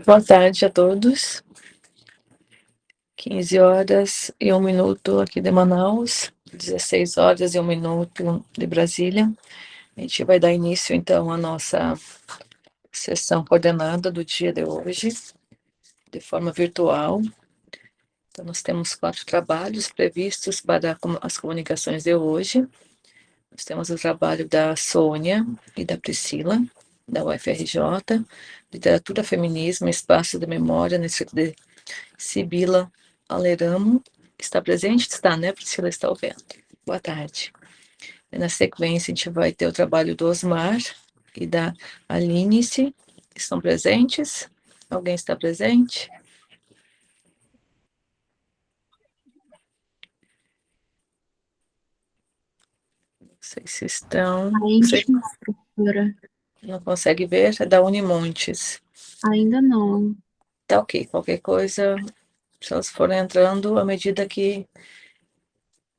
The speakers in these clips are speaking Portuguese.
Boa tarde a todos. 15h01 aqui de Manaus, 16h01 de Brasília. A gente vai dar início, então, à nossa sessão coordenada do dia de hoje, de forma virtual. Então, nós temos 4 trabalhos previstos para as comunicações de hoje. Nós temos o trabalho da Sônia e da Priscila, da UFRJ, Literatura, Feminismo, Espaço de Memória, no Instituto de Sibila Aleramo. Está presente? Está, né? Priscila está ouvindo. Boa tarde. E na sequência, a gente vai ter o trabalho do Osmar e da Alinice. Estão presentes? Alguém está presente? Não sei se estão. Você professora. não consegue ver? É da Unimontes. Ainda não. Tá ok. Qualquer coisa, se elas forem entrando, à medida que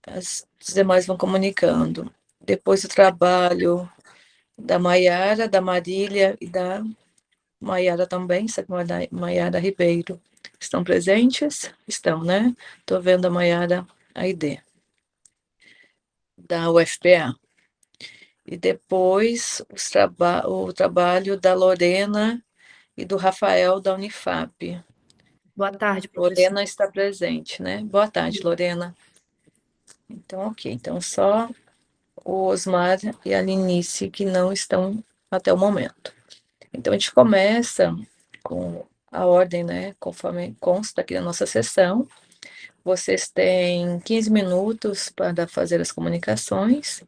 os demais vão comunicando. Depois o trabalho da Maiara, da Marília e da Maiara também, da Maiara Ribeiro. Estão presentes? Estão, né? Estou vendo a Maiara Aide, da UFPA. E depois o trabalho da Lorena e do Rafael, da Unifap. Boa tarde, professora. Lorena está presente, né? Boa tarde, Lorena. Então, ok. Então, só o Osmar e a Linice que não estão até o momento. Então, a gente começa com a ordem, né, conforme consta aqui na nossa sessão. Vocês têm 15 minutos para fazer as comunicações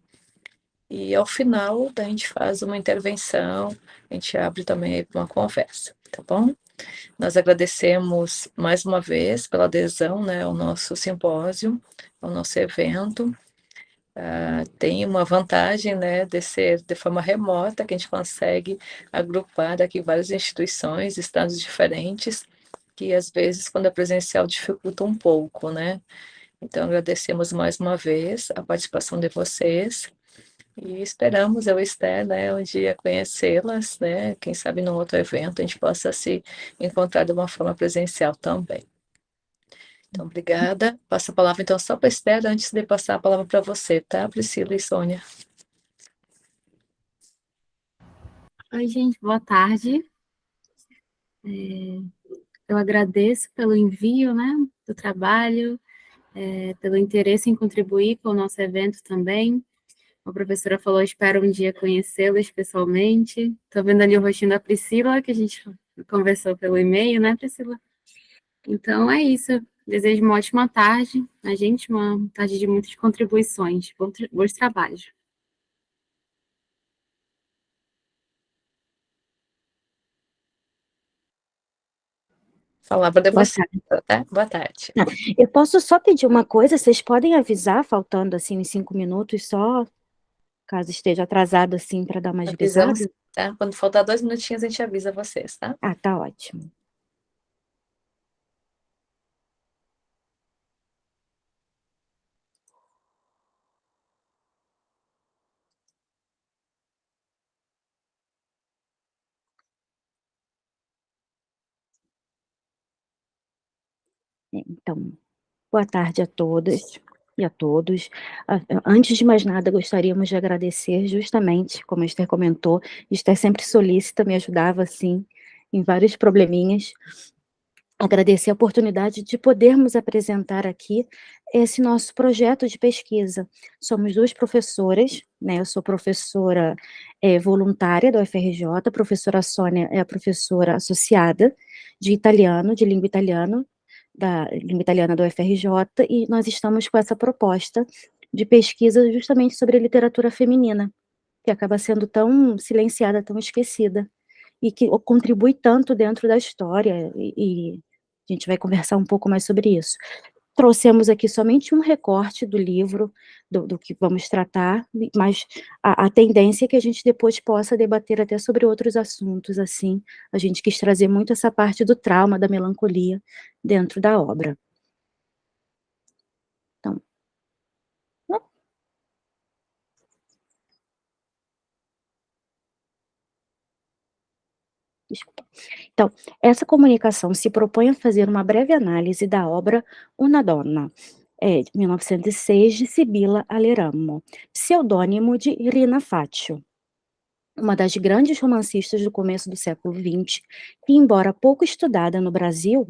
e, ao final, a gente faz uma intervenção, a gente abre também para uma conversa, tá bom? Nós agradecemos mais uma vez pela adesão, né, ao nosso simpósio, ao nosso evento. Tem uma vantagem, né, de ser de forma remota, que a gente consegue agrupar aqui várias instituições, estados diferentes, que às vezes, quando é presencial, dificulta um pouco, né? Então, agradecemos mais uma vez a participação de vocês e esperamos, eu e Esther, né, um dia conhecê-las, né? Quem sabe num outro evento a gente possa se encontrar de uma forma presencial também. Então, obrigada. Passo a palavra, então, só para a Esther, antes de passar a palavra para você, tá, Priscila e Sônia? Oi, gente, boa tarde. Eu agradeço pelo envio, né, do trabalho, pelo interesse em contribuir com o nosso evento também. A professora falou, espero um dia conhecê-las pessoalmente. Estou vendo ali o rostinho da Priscila, que a gente conversou pelo e-mail, né, Priscila? Então, é isso. Desejo uma ótima tarde. A gente, uma tarde de muitas contribuições. Bons trabalhos. Palavra de Boa você, tá? Boa tarde. Eu posso só pedir uma coisa? Vocês podem avisar, faltando assim uns 5 minutos só, caso esteja atrasado assim, para dar uma agilizada? Avisamos, tá? Quando faltar 2 minutinhos, a gente avisa vocês, tá? Ah, tá ótimo. Então, boa tarde a todas e a todos. Antes de mais nada, gostaríamos de agradecer justamente, como a Esther comentou, Esther sempre solícita, me ajudava assim, em vários probleminhas. Agradecer a oportunidade de podermos apresentar aqui esse nosso projeto de pesquisa. Somos 2 professoras, né, eu sou professora voluntária da UFRJ, a professora Sônia é a professora associada de italiano, de língua italiana da UFRJ, e nós estamos com essa proposta de pesquisa justamente sobre a literatura feminina, que acaba sendo tão silenciada, tão esquecida, e que contribui tanto dentro da história, e a gente vai conversar um pouco mais sobre isso. Trouxemos aqui somente um recorte do livro, do que vamos tratar, mas a tendência é que a gente depois possa debater até sobre outros assuntos, assim, a gente quis trazer muito essa parte do trauma, da melancolia, dentro da obra. Então, Desculpa. Então, essa comunicação se propõe a fazer uma breve análise da obra Una Donna, de 1906, de Sibila Aleramo, pseudônimo de Rina Faccio, uma das grandes romancistas do começo do século XX, que, embora pouco estudada no Brasil,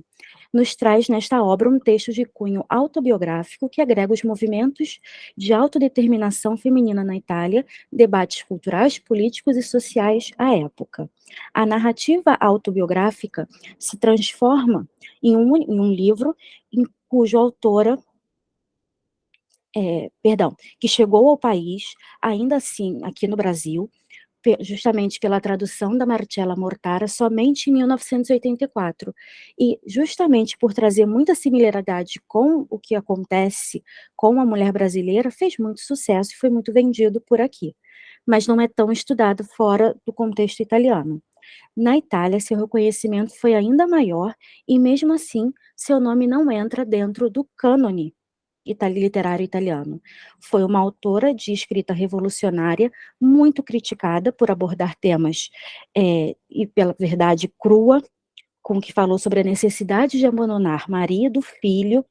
nos traz nesta obra um texto de cunho autobiográfico que agrega os movimentos de autodeterminação feminina na Itália, debates culturais, políticos e sociais à época. A narrativa autobiográfica se transforma em um livro em cujo autora que chegou ao país, ainda assim, aqui no Brasil, justamente pela tradução da Marcella Mortara, somente em 1984. E justamente por trazer muita similaridade com o que acontece com a mulher brasileira, fez muito sucesso e foi muito vendido por aqui. Mas não é tão estudado fora do contexto italiano. Na Itália, seu reconhecimento foi ainda maior e, mesmo assim, seu nome não entra dentro do cânone literário italiano. Foi uma autora de escrita revolucionária, muito criticada por abordar temas, e pela verdade crua, com que falou sobre a necessidade de abandonar marido, filho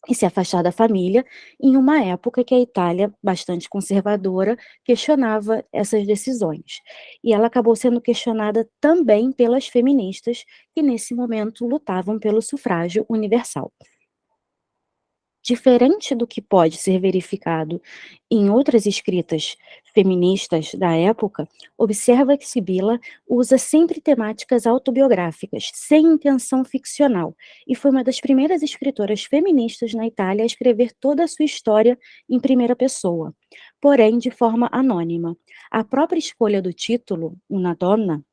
e se afastar da família, em uma época que a Itália, bastante conservadora, questionava essas decisões. E ela acabou sendo questionada também pelas feministas, que nesse momento lutavam pelo sufrágio universal. Diferente do que pode ser verificado em outras escritas feministas da época, observa que Sibila usa sempre temáticas autobiográficas, sem intenção ficcional, e foi uma das primeiras escritoras feministas na Itália a escrever toda a sua história em primeira pessoa, porém de forma anônima. A própria escolha do título, Una Donna,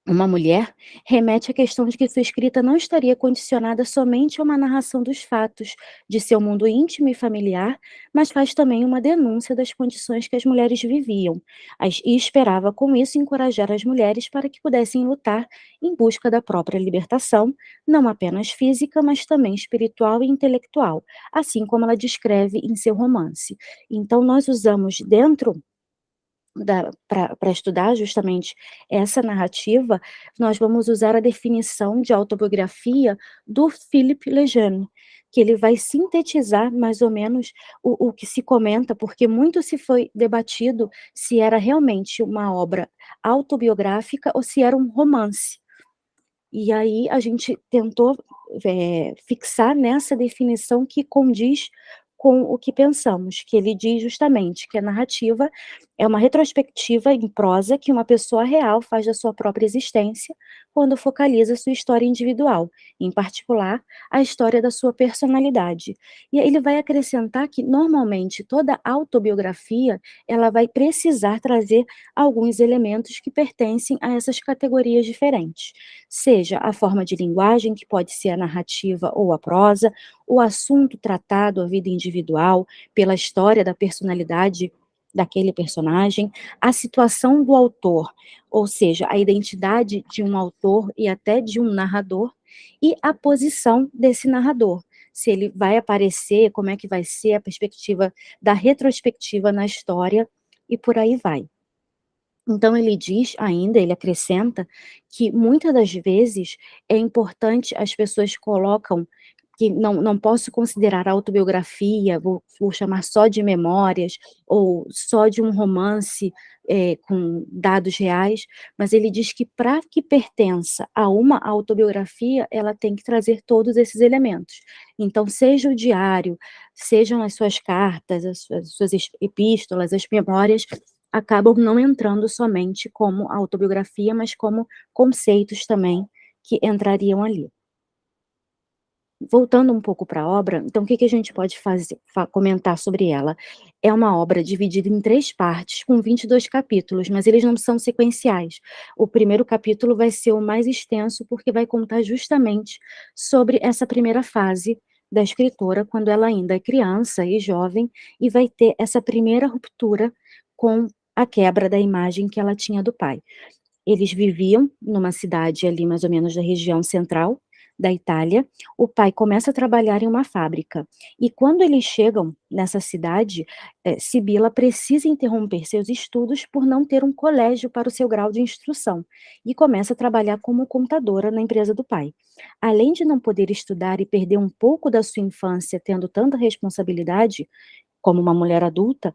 uma mulher, remete à questão de que sua escrita não estaria condicionada somente a uma narração dos fatos de seu mundo íntimo e familiar, mas faz também uma denúncia das condições que as mulheres viviam, e esperava com isso encorajar as mulheres para que pudessem lutar em busca da própria libertação, não apenas física, mas também espiritual e intelectual, assim como ela descreve em seu romance. Então nós usamos dentro para estudar justamente essa narrativa, nós vamos usar a definição de autobiografia do Philippe Lejeune, que ele vai sintetizar mais ou menos o que se comenta, porque muito se foi debatido se era realmente uma obra autobiográfica ou se era um romance. E aí a gente tentou fixar nessa definição que condiz com o que pensamos, que ele diz justamente que a narrativa é uma retrospectiva em prosa que uma pessoa real faz da sua própria existência quando focaliza sua história individual, em particular, a história da sua personalidade. E aí ele vai acrescentar que, normalmente, toda autobiografia, ela vai precisar trazer alguns elementos que pertencem a essas categorias diferentes, seja a forma de linguagem, que pode ser a narrativa ou a prosa, o assunto tratado, a vida individual, pela história da personalidade daquele personagem, a situação do autor, ou seja, a identidade de um autor e até de um narrador, e a posição desse narrador, se ele vai aparecer, como é que vai ser a perspectiva da retrospectiva na história, e por aí vai. Então ele diz ainda, ele acrescenta, que muitas das vezes é importante, as pessoas colocam que não posso considerar autobiografia, vou chamar só de memórias, ou só de um romance com dados reais, mas ele diz que para que pertença a uma autobiografia, ela tem que trazer todos esses elementos. Então, seja o diário, sejam as suas cartas, as suas epístolas, as memórias, acabam não entrando somente como autobiografia, mas como conceitos também que entrariam ali. Voltando um pouco para a obra, então o que a gente pode comentar sobre ela? É uma obra dividida em 3 partes, com 22 capítulos, mas eles não são sequenciais. O primeiro capítulo vai ser o mais extenso, porque vai contar justamente sobre essa primeira fase da escritora, quando ela ainda é criança e jovem, e vai ter essa primeira ruptura com a quebra da imagem que ela tinha do pai. Eles viviam numa cidade ali mais ou menos da região central da Itália, o pai começa a trabalhar em uma fábrica. E quando eles chegam nessa cidade, Sibila precisa interromper seus estudos por não ter um colégio para o seu grau de instrução e começa a trabalhar como contadora na empresa do pai. Além de não poder estudar e perder um pouco da sua infância tendo tanta responsabilidade, como uma mulher adulta,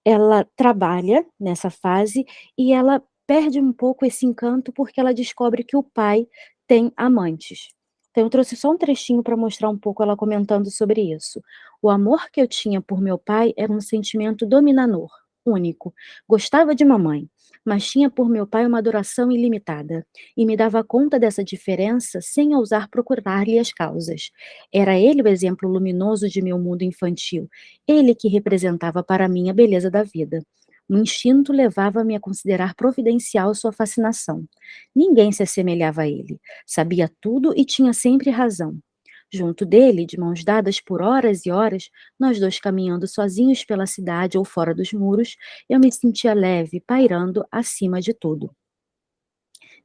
ela trabalha nessa fase e ela perde um pouco esse encanto porque ela descobre que o pai tem amantes. Então eu trouxe só um trechinho para mostrar um pouco ela comentando sobre isso. O amor que eu tinha por meu pai era um sentimento dominador, único. Gostava de mamãe, mas tinha por meu pai uma adoração ilimitada e me dava conta dessa diferença sem ousar procurar-lhe as causas. Era ele o exemplo luminoso de meu mundo infantil, ele que representava para mim a beleza da vida. O instinto levava-me a considerar providencial sua fascinação. Ninguém se assemelhava a ele. Sabia tudo e tinha sempre razão. Junto dele, de mãos dadas por horas e horas, nós dois caminhando sozinhos pela cidade ou fora dos muros, eu me sentia leve, pairando acima de tudo.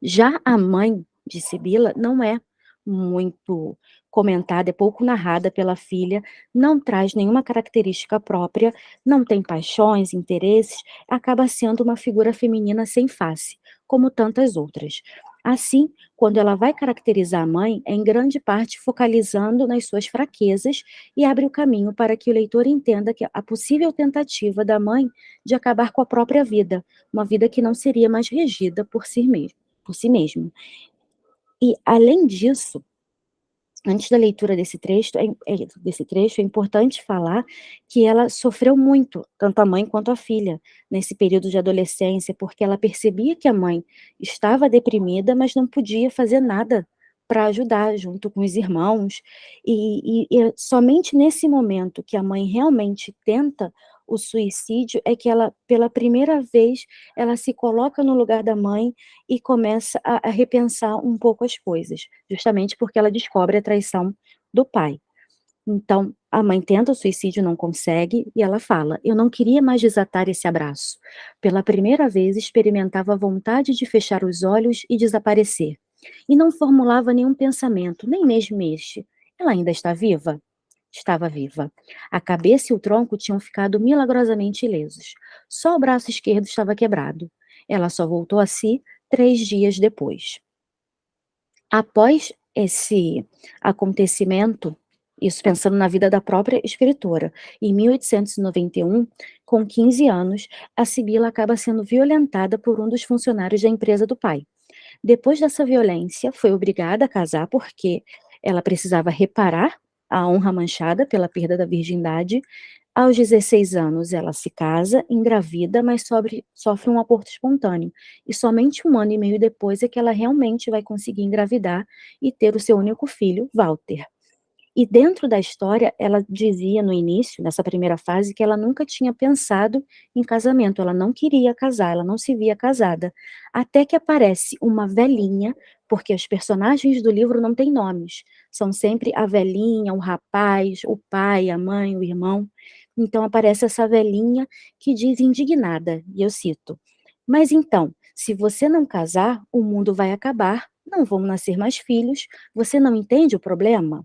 Já a mãe de Sibila não é muito comentada, é pouco narrada pela filha, não traz nenhuma característica própria, não tem paixões, interesses, acaba sendo uma figura feminina sem face, como tantas outras. Assim, quando ela vai caracterizar a mãe, é em grande parte focalizando nas suas fraquezas e abre o caminho para que o leitor entenda que a possível tentativa da mãe de acabar com a própria vida, uma vida que não seria mais regida por si mesmo. E, além disso, antes da leitura desse trecho, é importante falar que ela sofreu muito, tanto a mãe quanto a filha, nesse período de adolescência, porque ela percebia que a mãe estava deprimida, mas não podia fazer nada para ajudar, junto com os irmãos, e é somente nesse momento que a mãe realmente tenta o suicídio, é que ela, pela primeira vez, ela se coloca no lugar da mãe e começa a repensar um pouco as coisas, justamente porque ela descobre a traição do pai. Então, a mãe tenta o suicídio, não consegue, e ela fala: eu não queria mais desatar esse abraço. Pela primeira vez, experimentava a vontade de fechar os olhos e desaparecer. E não formulava nenhum pensamento, nem mesmo este. Ela ainda está viva? Estava viva. A cabeça e o tronco tinham ficado milagrosamente ilesos. Só o braço esquerdo estava quebrado. Ela só voltou a si 3 dias depois. Após esse acontecimento, isso pensando na vida da própria escritora, em 1891, com 15 anos, a Sibila acaba sendo violentada por um dos funcionários da empresa do pai. Depois dessa violência, foi obrigada a casar porque ela precisava reparar a honra manchada pela perda da virgindade. Aos 16 anos, ela se casa, engravida, mas sofre um aborto espontâneo. E somente 1 ano e meio depois é que ela realmente vai conseguir engravidar e ter o seu único filho, Walter. E dentro da história, ela dizia no início, nessa primeira fase, que ela nunca tinha pensado em casamento, ela não queria casar, ela não se via casada. Até que aparece uma velhinha, porque os personagens do livro não têm nomes, são sempre a velhinha, o rapaz, o pai, a mãe, o irmão. Então aparece essa velhinha que diz indignada, e eu cito: mas então, se você não casar, o mundo vai acabar, não vão nascer mais filhos, você não entende o problema?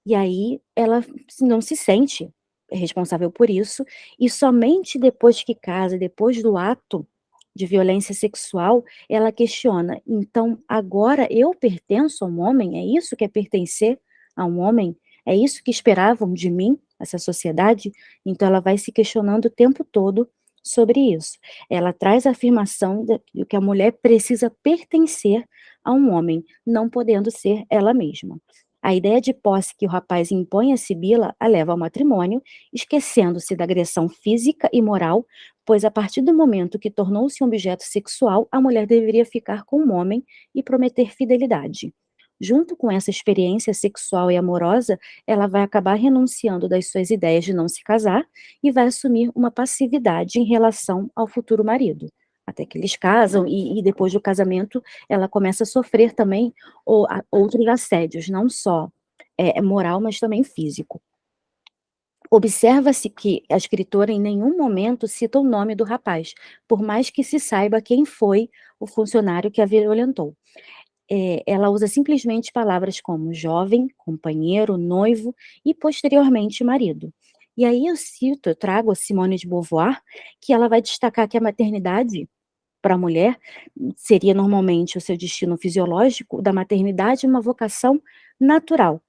E aí ela não se sente responsável por isso, e somente depois que casa, depois do ato de violência sexual, ela questiona: então agora eu pertenço a um homem? É isso que é pertencer a um homem? É isso que esperavam de mim, essa sociedade? Então ela vai se questionando o tempo todo sobre isso. Ela traz a afirmação de que a mulher precisa pertencer a um homem, não podendo ser ela mesma. A ideia de posse que o rapaz impõe a Sibila a leva ao matrimônio, esquecendo-se da agressão física e moral, pois a partir do momento que tornou-se um objeto sexual, a mulher deveria ficar com um homem e prometer fidelidade. Junto com essa experiência sexual e amorosa, ela vai acabar renunciando das suas ideias de não se casar e vai assumir uma passividade em relação ao futuro marido. Até que eles casam e depois do casamento ela começa a sofrer também outros assédios, não só moral, mas também físico. Observa-se que a escritora em nenhum momento cita o nome do rapaz, por mais que se saiba quem foi o funcionário que a violentou. ela usa simplesmente palavras como jovem, companheiro, noivo e, posteriormente, marido. E aí eu trago a Simone de Beauvoir, que ela vai destacar que a maternidade, para a mulher, seria normalmente o seu destino fisiológico, da maternidade uma vocação natural.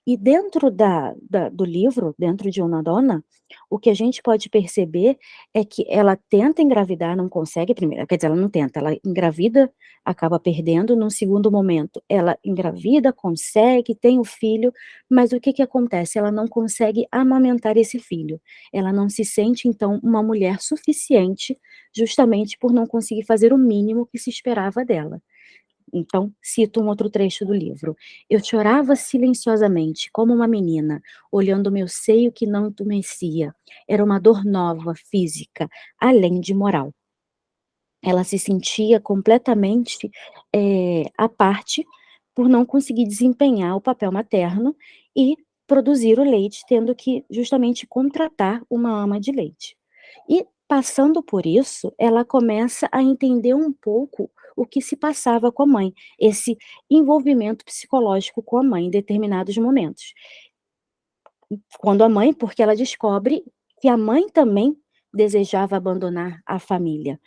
E dentro do livro, dentro de Una Donna, o que a gente pode perceber é que ela tenta engravidar, não consegue primeiro, quer dizer, ela não tenta, ela engravida, acaba perdendo, num segundo momento, ela engravida, consegue, tem o filho, mas o que que acontece? Ela não consegue amamentar esse filho. Ela não se sente, então, uma mulher suficiente, justamente por não conseguir fazer o mínimo que se esperava dela. Então, cito um outro trecho do livro. Eu chorava silenciosamente, como uma menina, olhando meu seio que não entumescia. Era uma dor nova, física, além de moral. Ela se sentia completamente à parte por não conseguir desempenhar o papel materno e produzir o leite, tendo que justamente contratar uma ama de leite. E passando por isso, ela começa a entender um pouco o que se passava com a mãe, esse envolvimento psicológico com a mãe em determinados momentos. Quando a mãe, porque ela descobre que a mãe também desejava abandonar a família.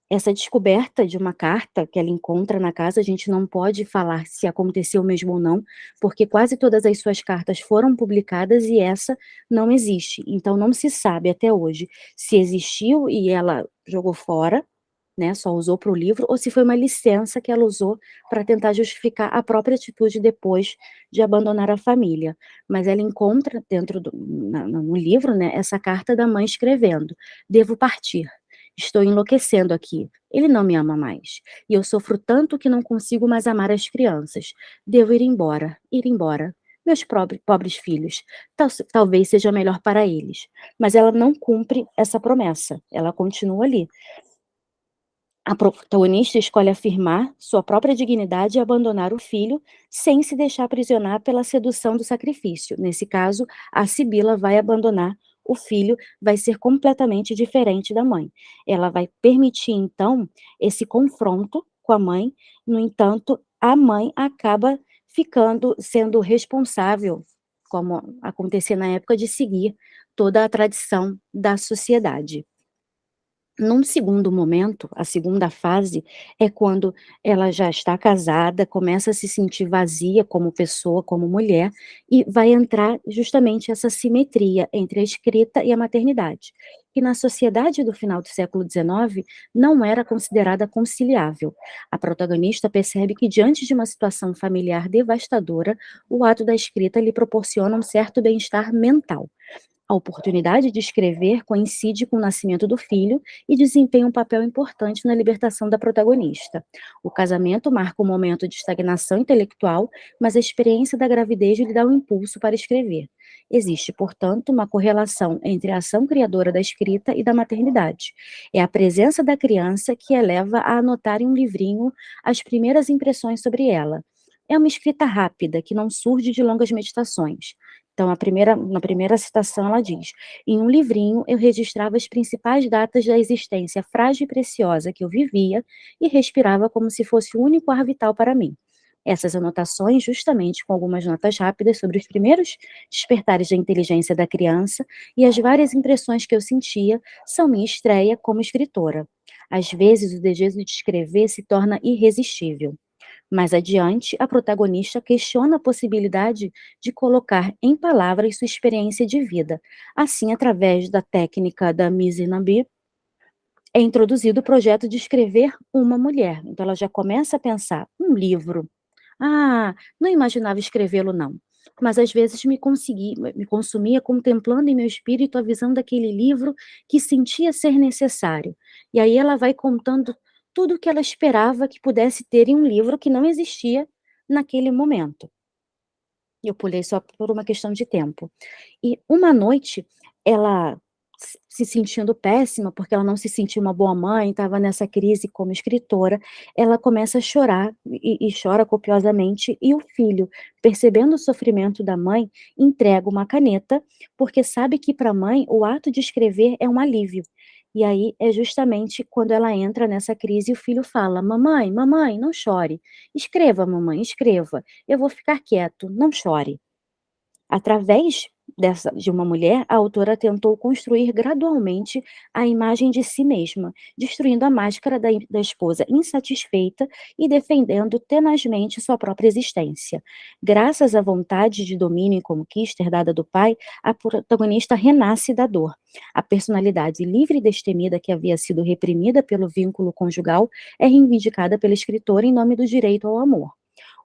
Essa descoberta de uma carta que ela encontra na casa, a gente não pode falar se aconteceu mesmo ou não, porque quase todas as suas cartas foram publicadas e essa não existe. Então não se sabe até hoje se existiu e ela jogou fora, né, só usou para o livro, ou se foi uma licença que ela usou para tentar justificar a própria atitude depois de abandonar a família. Mas ela encontra dentro no livro, né, essa carta da mãe escrevendo: devo partir. Estou enlouquecendo aqui. Ele não me ama mais. E eu sofro tanto que não consigo mais amar as crianças. Devo ir embora, ir embora. Meus pobres filhos. Talvez seja melhor para eles. Mas ela não cumpre essa promessa. Ela continua ali. A protagonista escolhe afirmar sua própria dignidade e abandonar o filho sem se deixar aprisionar pela sedução do sacrifício. Nesse caso, a Sibila vai abandonar o filho, vai ser completamente diferente da mãe. Ela vai permitir, então, esse confronto com a mãe, no entanto, a mãe acaba sendo responsável, como acontecia na época, de seguir toda a tradição da sociedade. Num segundo momento, a segunda fase, é quando ela já está casada, começa a se sentir vazia como pessoa, como mulher, e vai entrar justamente essa simetria entre a escrita e a maternidade, que na sociedade do final do século XIX não era considerada conciliável. A protagonista percebe que, diante de uma situação familiar devastadora, o ato da escrita lhe proporciona um certo bem-estar mental. A oportunidade de escrever coincide com o nascimento do filho e desempenha um papel importante na libertação da protagonista. O casamento marca um momento de estagnação intelectual, mas a experiência da gravidez lhe dá um impulso para escrever. Existe, portanto, uma correlação entre a ação criadora da escrita e da maternidade. É a presença da criança que a leva a anotar em um livrinho as primeiras impressões sobre ela. É uma escrita rápida, que não surge de longas meditações. Então, na primeira citação, ela diz: em um livrinho eu registrava as principais datas da existência frágil e preciosa que eu vivia e respirava como se fosse o único ar vital para mim. Essas anotações, justamente com algumas notas rápidas sobre os primeiros despertares da inteligência da criança e as várias impressões que eu sentia, são minha estreia como escritora. Às vezes, o desejo de escrever se torna irresistível. Mais adiante, a protagonista questiona a possibilidade de colocar em palavras sua experiência de vida. Assim, através da técnica da mise en abîme, é introduzido o projeto de escrever uma mulher. Então, ela já começa a pensar: um livro. Ah, não imaginava escrevê-lo, não. Mas às vezes me consumia contemplando em meu espírito a visão daquele livro que sentia ser necessário. E aí ela vai contando tudo o que ela esperava que pudesse ter em um livro que não existia naquele momento. Eu pulei só por uma questão de tempo. E uma noite, ela se sentindo péssima, porque ela não se sentia uma boa mãe, estava nessa crise como escritora, ela começa a chorar, e chora copiosamente, e o filho, percebendo o sofrimento da mãe, entrega uma caneta, porque sabe que para a mãe o ato de escrever é um alívio. E aí é justamente quando ela entra nessa crise e o filho fala: "Mamãe, mamãe, não chore. Escreva, mamãe, escreva. Eu vou ficar quieto, não chore". Através de uma mulher, a autora tentou construir gradualmente a imagem de si mesma, destruindo a máscara da esposa insatisfeita e defendendo tenazmente sua própria existência. Graças à vontade de domínio e conquista herdada do pai, a protagonista renasce da dor. A personalidade livre e destemida que havia sido reprimida pelo vínculo conjugal é reivindicada pela escritora em nome do direito ao amor.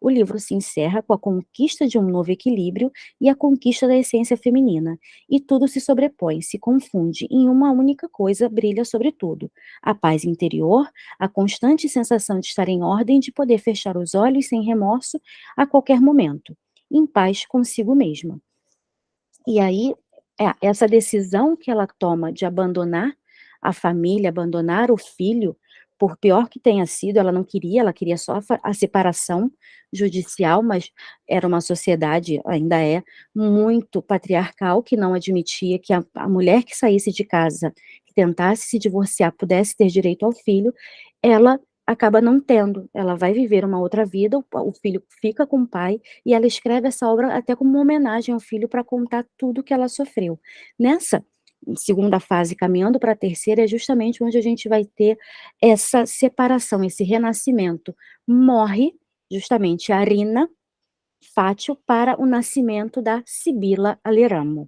O livro se encerra com a conquista de um novo equilíbrio e a conquista da essência feminina, e tudo se sobrepõe, se confunde em uma única coisa, brilha sobre tudo: a paz interior, a constante sensação de estar em ordem, de poder fechar os olhos sem remorso a qualquer momento, em paz consigo mesma. E aí, essa decisão que ela toma de abandonar a família, abandonar o filho, por pior que tenha sido, ela queria só a separação judicial, mas era uma sociedade, ainda é, muito patriarcal, que não admitia que a mulher que saísse de casa, que tentasse se divorciar, pudesse ter direito ao filho, ela acaba não tendo, ela vai viver uma outra vida, o filho fica com o pai, e ela escreve essa obra até como uma homenagem ao filho para contar tudo que ela sofreu. Nessa segunda fase, caminhando para a terceira, é justamente onde a gente vai ter essa separação, esse renascimento. Morre justamente a Rina Fátio para o nascimento da Sibila Aleramo.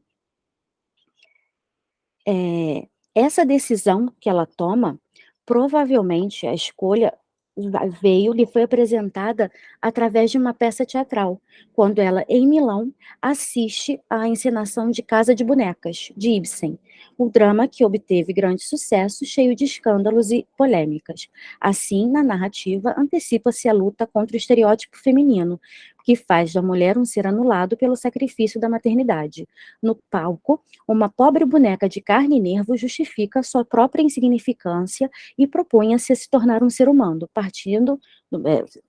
Essa decisão que ela toma, provavelmente a escolha lhe foi apresentada através de uma peça teatral, quando ela, em Milão, assiste à encenação de Casa de Bonecas, de Ibsen, um drama que obteve grande sucesso, cheio de escândalos e polêmicas. Assim, na narrativa, antecipa-se a luta contra o estereótipo feminino, que faz da mulher um ser anulado pelo sacrifício da maternidade. No palco, uma pobre boneca de carne e nervo justifica sua própria insignificância e propõe-se a se tornar um ser humano,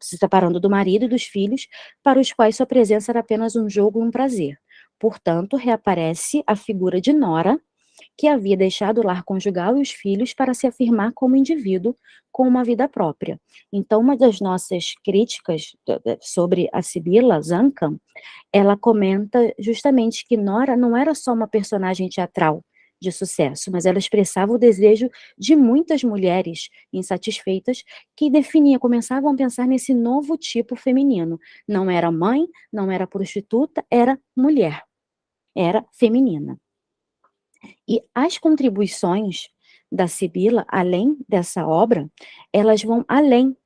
se separando do marido e dos filhos, para os quais sua presença era apenas um jogo e um prazer. Portanto, reaparece a figura de Nora, que havia deixado o lar conjugal e os filhos para se afirmar como indivíduo com uma vida própria. Então, uma das nossas críticas sobre a Sibila Zancam, ela comenta justamente que Nora não era só uma personagem teatral de sucesso, mas ela expressava o desejo de muitas mulheres insatisfeitas que começavam a pensar nesse novo tipo feminino. Não era mãe, não era prostituta, era mulher, era feminina. E as contribuições da Sibila, além dessa obra, elas vão além,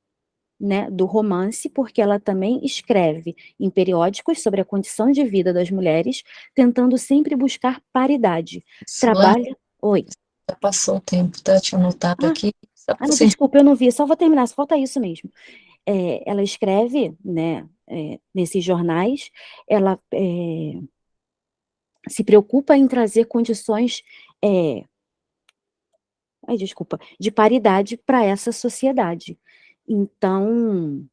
né, do romance, porque ela também escreve em periódicos sobre a condição de vida das mulheres, tentando sempre buscar paridade. Priscila, Trabalha. Oi. já passou o tempo, tá? Tinha anotado Ah, aqui. Só pra me você... desculpa, eu não vi, só vou terminar, só falta isso mesmo. Ela escreve, né, nesses jornais, ela se preocupa em trazer condições de paridade para essa sociedade. Então,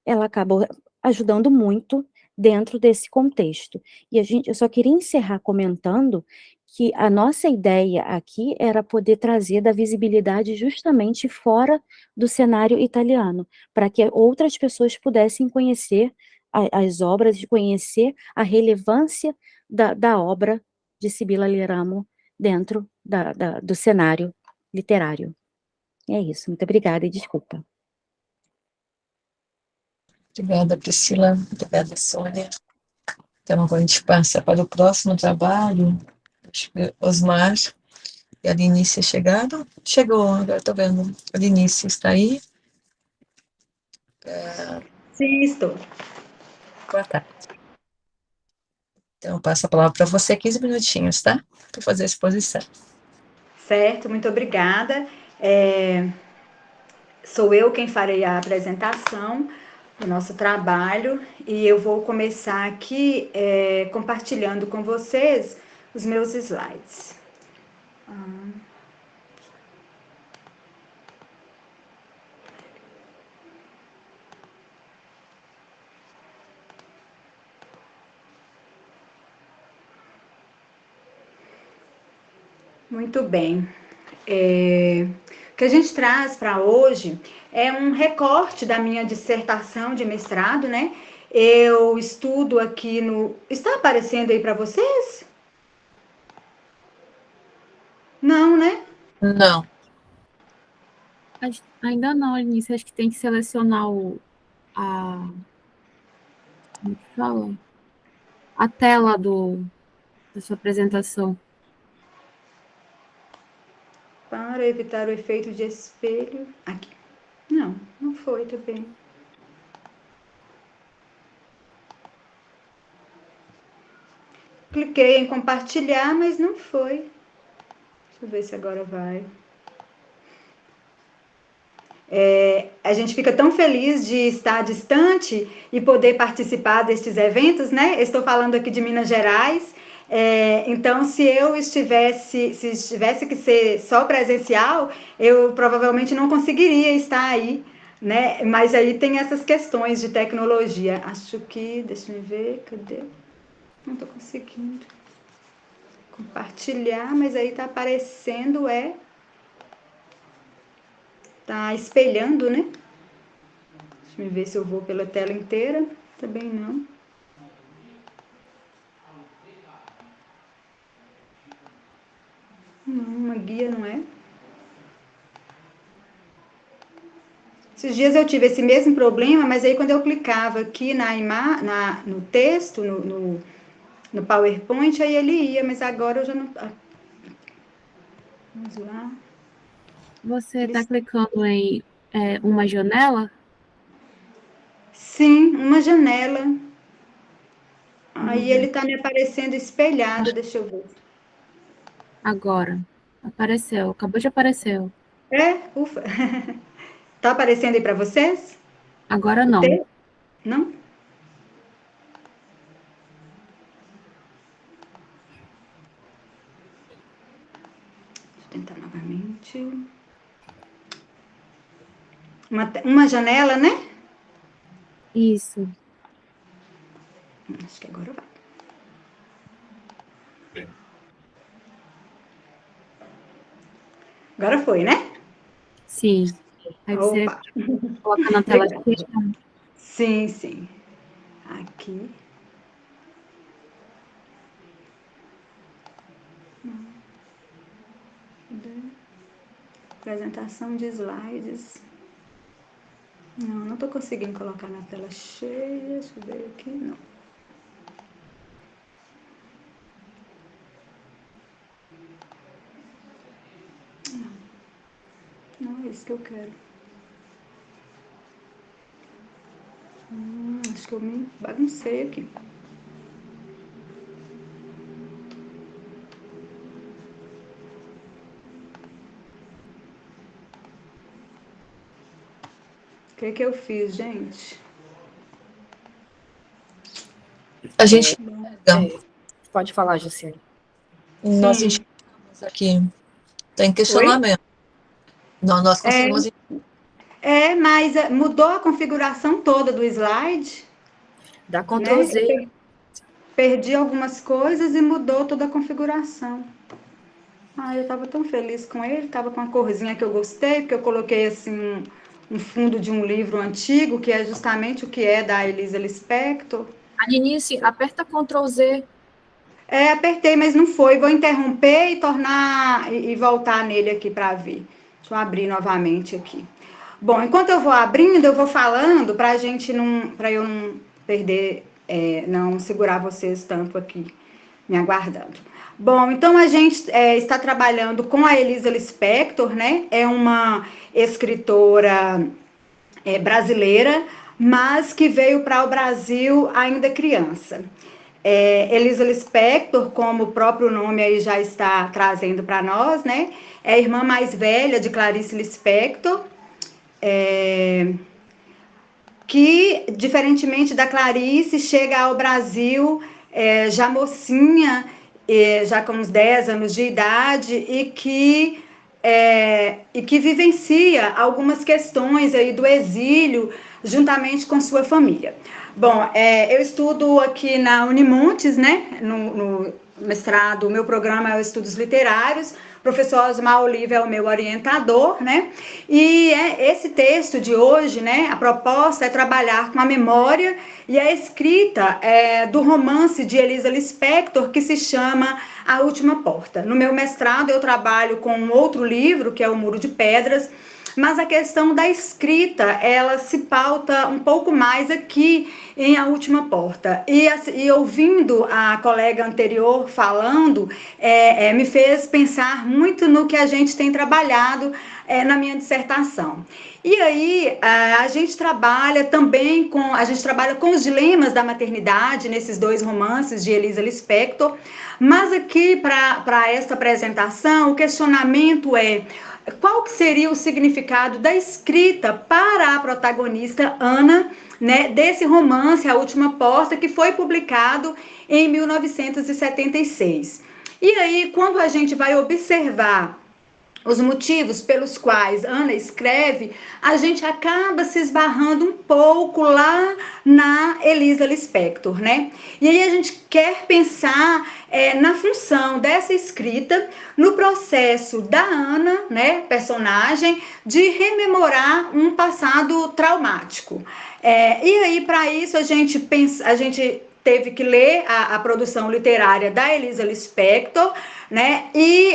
ela acabou ajudando muito dentro desse contexto. E eu só queria encerrar comentando que a nossa ideia aqui era poder trazer da visibilidade justamente fora do cenário italiano, para que outras pessoas pudessem conhecer as obras, de conhecer a relevância da obra de Sibila Aleramo dentro do cenário literário. É isso, muito obrigada e desculpa. Obrigada, Priscila. Obrigada, Sônia. Então, agora a gente passa para o próximo trabalho. Acho que Osmar e a Linice chegaram. Chegou, agora estou vendo. A Linice está aí. Sim, estou. Boa tarde. Então, eu passo a palavra para você, 15 minutinhos, tá? Para fazer a exposição. Certo, muito obrigada. Sou eu quem farei a apresentação do nosso trabalho e eu vou começar aqui compartilhando com vocês os meus slides. Muito bem. O que a gente traz para hoje é um recorte da minha dissertação de mestrado, né? Eu estudo aqui no... Está aparecendo aí para vocês? Não, né? Não. Ainda não, Alice, acho que tem que selecionar como que fala? A tela da sua apresentação. Para evitar o efeito de espelho. Aqui. Não, não foi também. Cliquei em compartilhar, mas não foi. Deixa eu ver se agora vai. A gente fica tão feliz de estar distante e poder participar destes eventos, né? Estou falando aqui de Minas Gerais. Então, se tivesse que ser só presencial, eu provavelmente não conseguiria estar aí, né? Mas aí tem essas questões de tecnologia. Acho que, deixa eu ver, cadê? Não estou conseguindo compartilhar, mas aí está aparecendo, tá espelhando, né? Deixa eu ver se eu vou pela tela inteira. Também não. Não, uma guia não é. Esses dias eu tive esse mesmo problema, mas aí quando eu clicava aqui no texto, no PowerPoint, aí ele ia, mas agora eu já não... Vamos lá. Você está clicando em uma janela? Sim, uma janela. Aí ele está me aparecendo espelhado, deixa eu ver. Agora. Apareceu, acabou de aparecer. Ufa. Tá aparecendo aí para vocês? Agora O não. texto? Não? Deixa eu tentar novamente. Uma janela, né? Isso. Acho que agora vai. Agora foi, né? Sim. Aí você Opa. coloca na tela cheia. Sim, sim. Aqui. Apresentação de slides. Não estou conseguindo colocar na tela cheia. Deixa eu ver aqui. Não. Não é isso que eu quero. Acho que eu me baguncei aqui. O que eu fiz, gente? A gente Pode falar, Jussiane. nós enxergamos aqui. Tem questionamento. Não, nós conseguimos. Mas mudou a configuração toda do slide. Dá Ctrl Né? Z. Perdi algumas coisas e mudou toda a configuração. Eu estava tão feliz com ele, estava com uma corzinha que eu gostei, porque eu coloquei assim um fundo de um livro antigo, que é justamente o que é da Elisa Lispector. Alinice, aperta Ctrl Z. Apertei, mas não foi. Vou interromper e voltar nele aqui para ver. Deixa eu abrir novamente aqui. Bom, enquanto eu vou abrindo, eu vou falando para eu não perder, não segurar vocês tanto aqui me aguardando. Bom, então a gente está trabalhando com a Elisa Lispector, né? É uma escritora brasileira, mas que veio para o Brasil ainda criança. Elisa Lispector, como o próprio nome aí já está trazendo para nós, né? É a irmã mais velha de Clarice Lispector, que, diferentemente da Clarice, chega ao Brasil já mocinha, já com uns 10 anos de idade, e que vivencia algumas questões aí do exílio, juntamente com sua família. Bom, eu estudo aqui na Unimontes, né, no mestrado, o meu programa é o Estudos Literários, O professor Osmar Oliva é o meu orientador, né? E esse texto de hoje, né? A proposta é trabalhar com a memória e a escrita do romance de Elisa Lispector, que se chama A Última Porta. No meu mestrado, eu trabalho com um outro livro, que é O Muro de Pedras, mas a questão da escrita, ela se pauta um pouco mais aqui em A Última Porta. E ouvindo a colega anterior falando, me fez pensar muito no que a gente tem trabalhado na minha dissertação. E aí, a gente trabalha também com os dilemas da maternidade, nesses dois romances de Elisa Lispector, mas aqui, para esta apresentação, o questionamento é: qual que seria o significado da escrita para a protagonista Ana, né, desse romance A Última Porta, que foi publicado em 1976. E aí, quando a gente vai observar os motivos pelos quais Ana escreve, a gente acaba se esbarrando um pouco lá na Elisa Lispector, né? E aí a gente quer pensar na função dessa escrita no processo da Ana, né, personagem, de rememorar um passado traumático. E aí, para isso, a gente teve que ler a produção literária da Elisa Lispector, né? E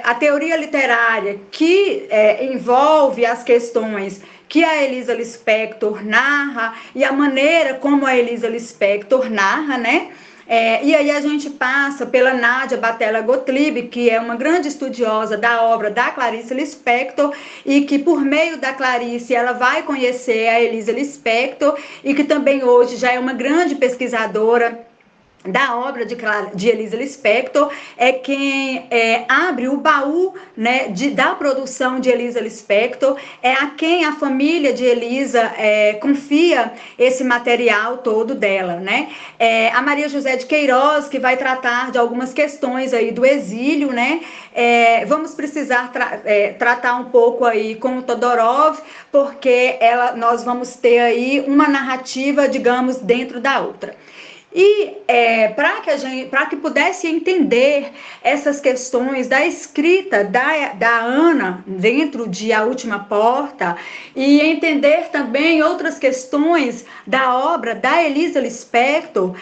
a teoria literária que envolve as questões que a Elisa Lispector narra e a maneira como a Elisa Lispector narra, né? E aí a gente passa pela Nádia Batella Gottlieb, que é uma grande estudiosa da obra da Clarice Lispector, e que por meio da Clarice ela vai conhecer a Elisa Lispector, e que também hoje já é uma grande pesquisadora da obra de Elisa Lispector, é quem abre o baú, né, da produção de Elisa Lispector, é a quem a família de Elisa confia esse material todo dela, né? A Maria José de Queiroz, que vai tratar de algumas questões aí do exílio, né? Vamos precisar tratar um pouco aí com o Todorov, porque nós vamos ter aí uma narrativa, digamos, dentro da outra. E para que pudesse entender essas questões da escrita da Ana dentro de A Última Porta, e entender também outras questões da obra da Elisa Lispector,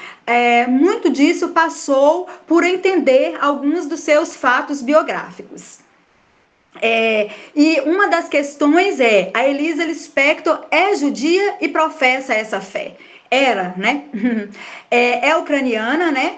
muito disso passou por entender alguns dos seus fatos biográficos. E uma das questões a Elisa Lispector é judia e professa essa fé. Era, né? É ucraniana, né?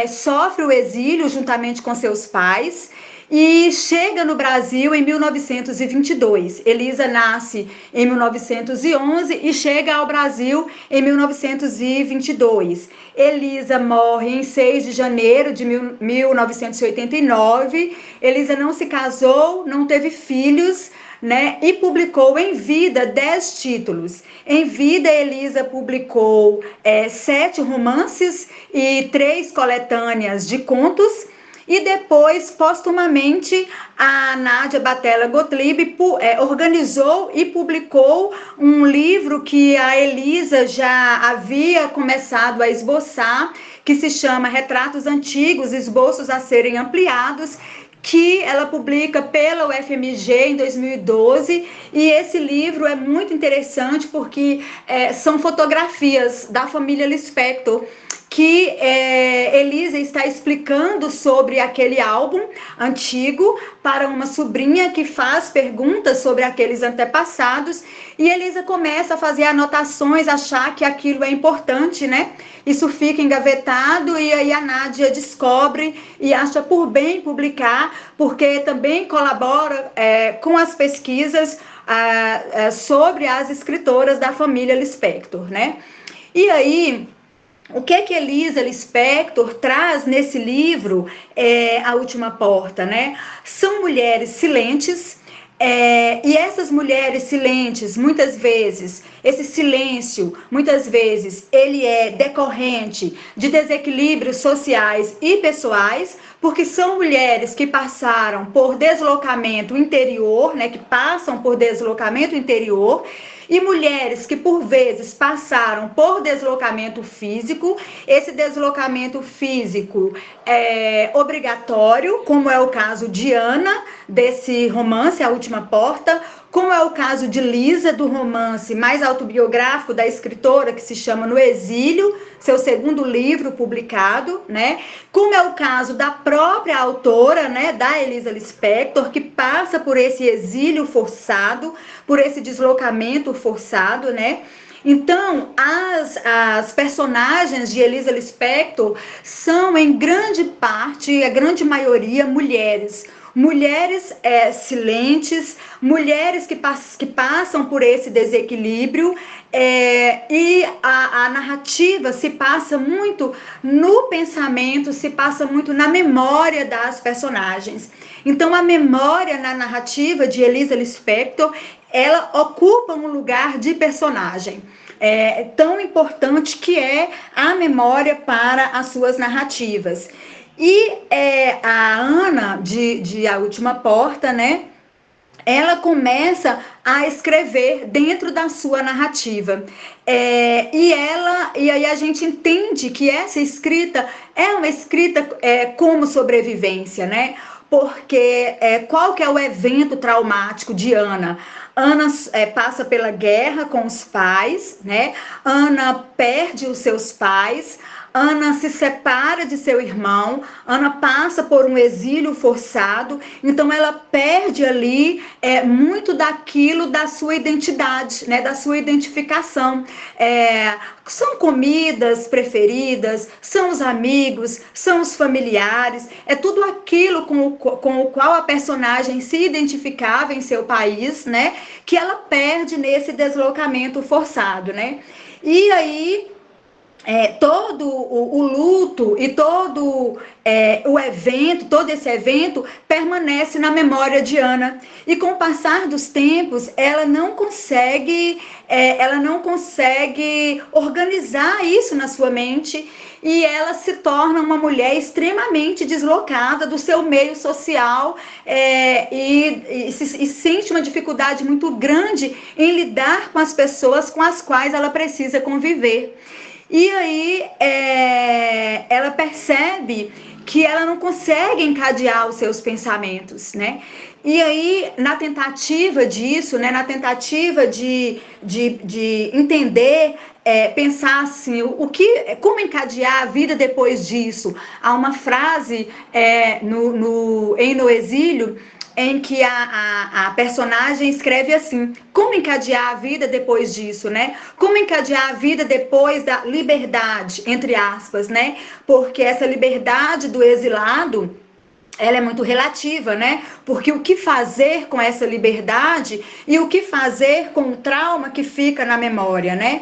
Sofre o exílio juntamente com seus pais e chega no Brasil em 1922. Elisa nasce em 1911 e chega ao Brasil em 1922. Elisa morre em 6 de janeiro de 1989. Elisa não se casou, não teve filhos, né? E publicou em vida 10 títulos. Em vida, Elisa publicou 7 romances e 3 coletâneas de contos. E depois, postumamente, a Nádia Batella Gottlieb organizou e publicou um livro que a Elisa já havia começado a esboçar, que se chama Retratos Antigos, Esboços a Serem Ampliados, que ela publica pela UFMG em 2012, e esse livro é muito interessante porque são fotografias da família Lispector, que Elisa está explicando sobre aquele álbum antigo para uma sobrinha que faz perguntas sobre aqueles antepassados, e Elisa começa a fazer anotações, achar que aquilo é importante, né? Isso fica engavetado, e aí a Nádia descobre e acha por bem publicar, porque também colabora com as pesquisas sobre as escritoras da família Lispector, né? E aí, o que Elisa Lispector traz nesse livro, A Última Porta, né? São mulheres silentes, e essas mulheres silentes, muitas vezes, esse silêncio, muitas vezes, ele é decorrente de desequilíbrios sociais e pessoais, porque são mulheres que passaram por deslocamento interior, né? Que passam por deslocamento interior, e mulheres que, por vezes, passaram por deslocamento físico. Esse deslocamento físico é obrigatório, como é o caso de Ana, desse romance A Última Porta, como é o caso de Lisa, do romance mais autobiográfico da escritora, que se chama No Exílio, seu segundo livro publicado, né? Como é o caso da própria autora, né, da Elisa Lispector, que passa por esse exílio forçado, por esse deslocamento forçado, né? Então, as personagens de Elisa Lispector são, em grande parte, a grande maioria, mulheres. Mulheres silentes, mulheres que passam por esse desequilíbrio, e a narrativa se passa muito no pensamento, se passa muito na memória das personagens. Então, a memória na narrativa de Elisa Lispector, ela ocupa um lugar de personagem. Tão importante que é a memória para as suas narrativas. E a Ana, de A Última Porta, né? Ela começa a escrever dentro da sua narrativa. E aí a gente entende que essa escrita é uma escrita como sobrevivência, né? Porque qual que é o evento traumático de Ana? Ana passa pela guerra com os pais, né? Ana perde os seus pais, Ana se separa de seu irmão, Ana passa por um exílio forçado, então ela perde ali muito daquilo da sua identidade, né, da sua identificação. São comidas preferidas, são os amigos, são os familiares, é tudo aquilo com o qual a personagem se identificava em seu país, né, que ela perde nesse deslocamento forçado, né? E aí todo o luto e todo o evento, todo esse evento permanece na memória de Ana. E com o passar dos tempos, ela não consegue organizar isso na sua mente, e ela se torna uma mulher extremamente deslocada do seu meio social, e sente uma dificuldade muito grande em lidar com as pessoas com as quais ela precisa conviver. E aí ela percebe que ela não consegue encadear os seus pensamentos, né? E aí, na tentativa disso, né, na tentativa de entender, pensar assim, como encadear a vida depois disso, há uma frase em No Exílio, em que a personagem escreve assim: como encadear a vida depois disso, né? Como encadear a vida depois da liberdade, entre aspas, né? Porque essa liberdade do exilado, ela é muito relativa, né? Porque o que fazer com essa liberdade e o que fazer com o trauma que fica na memória, né?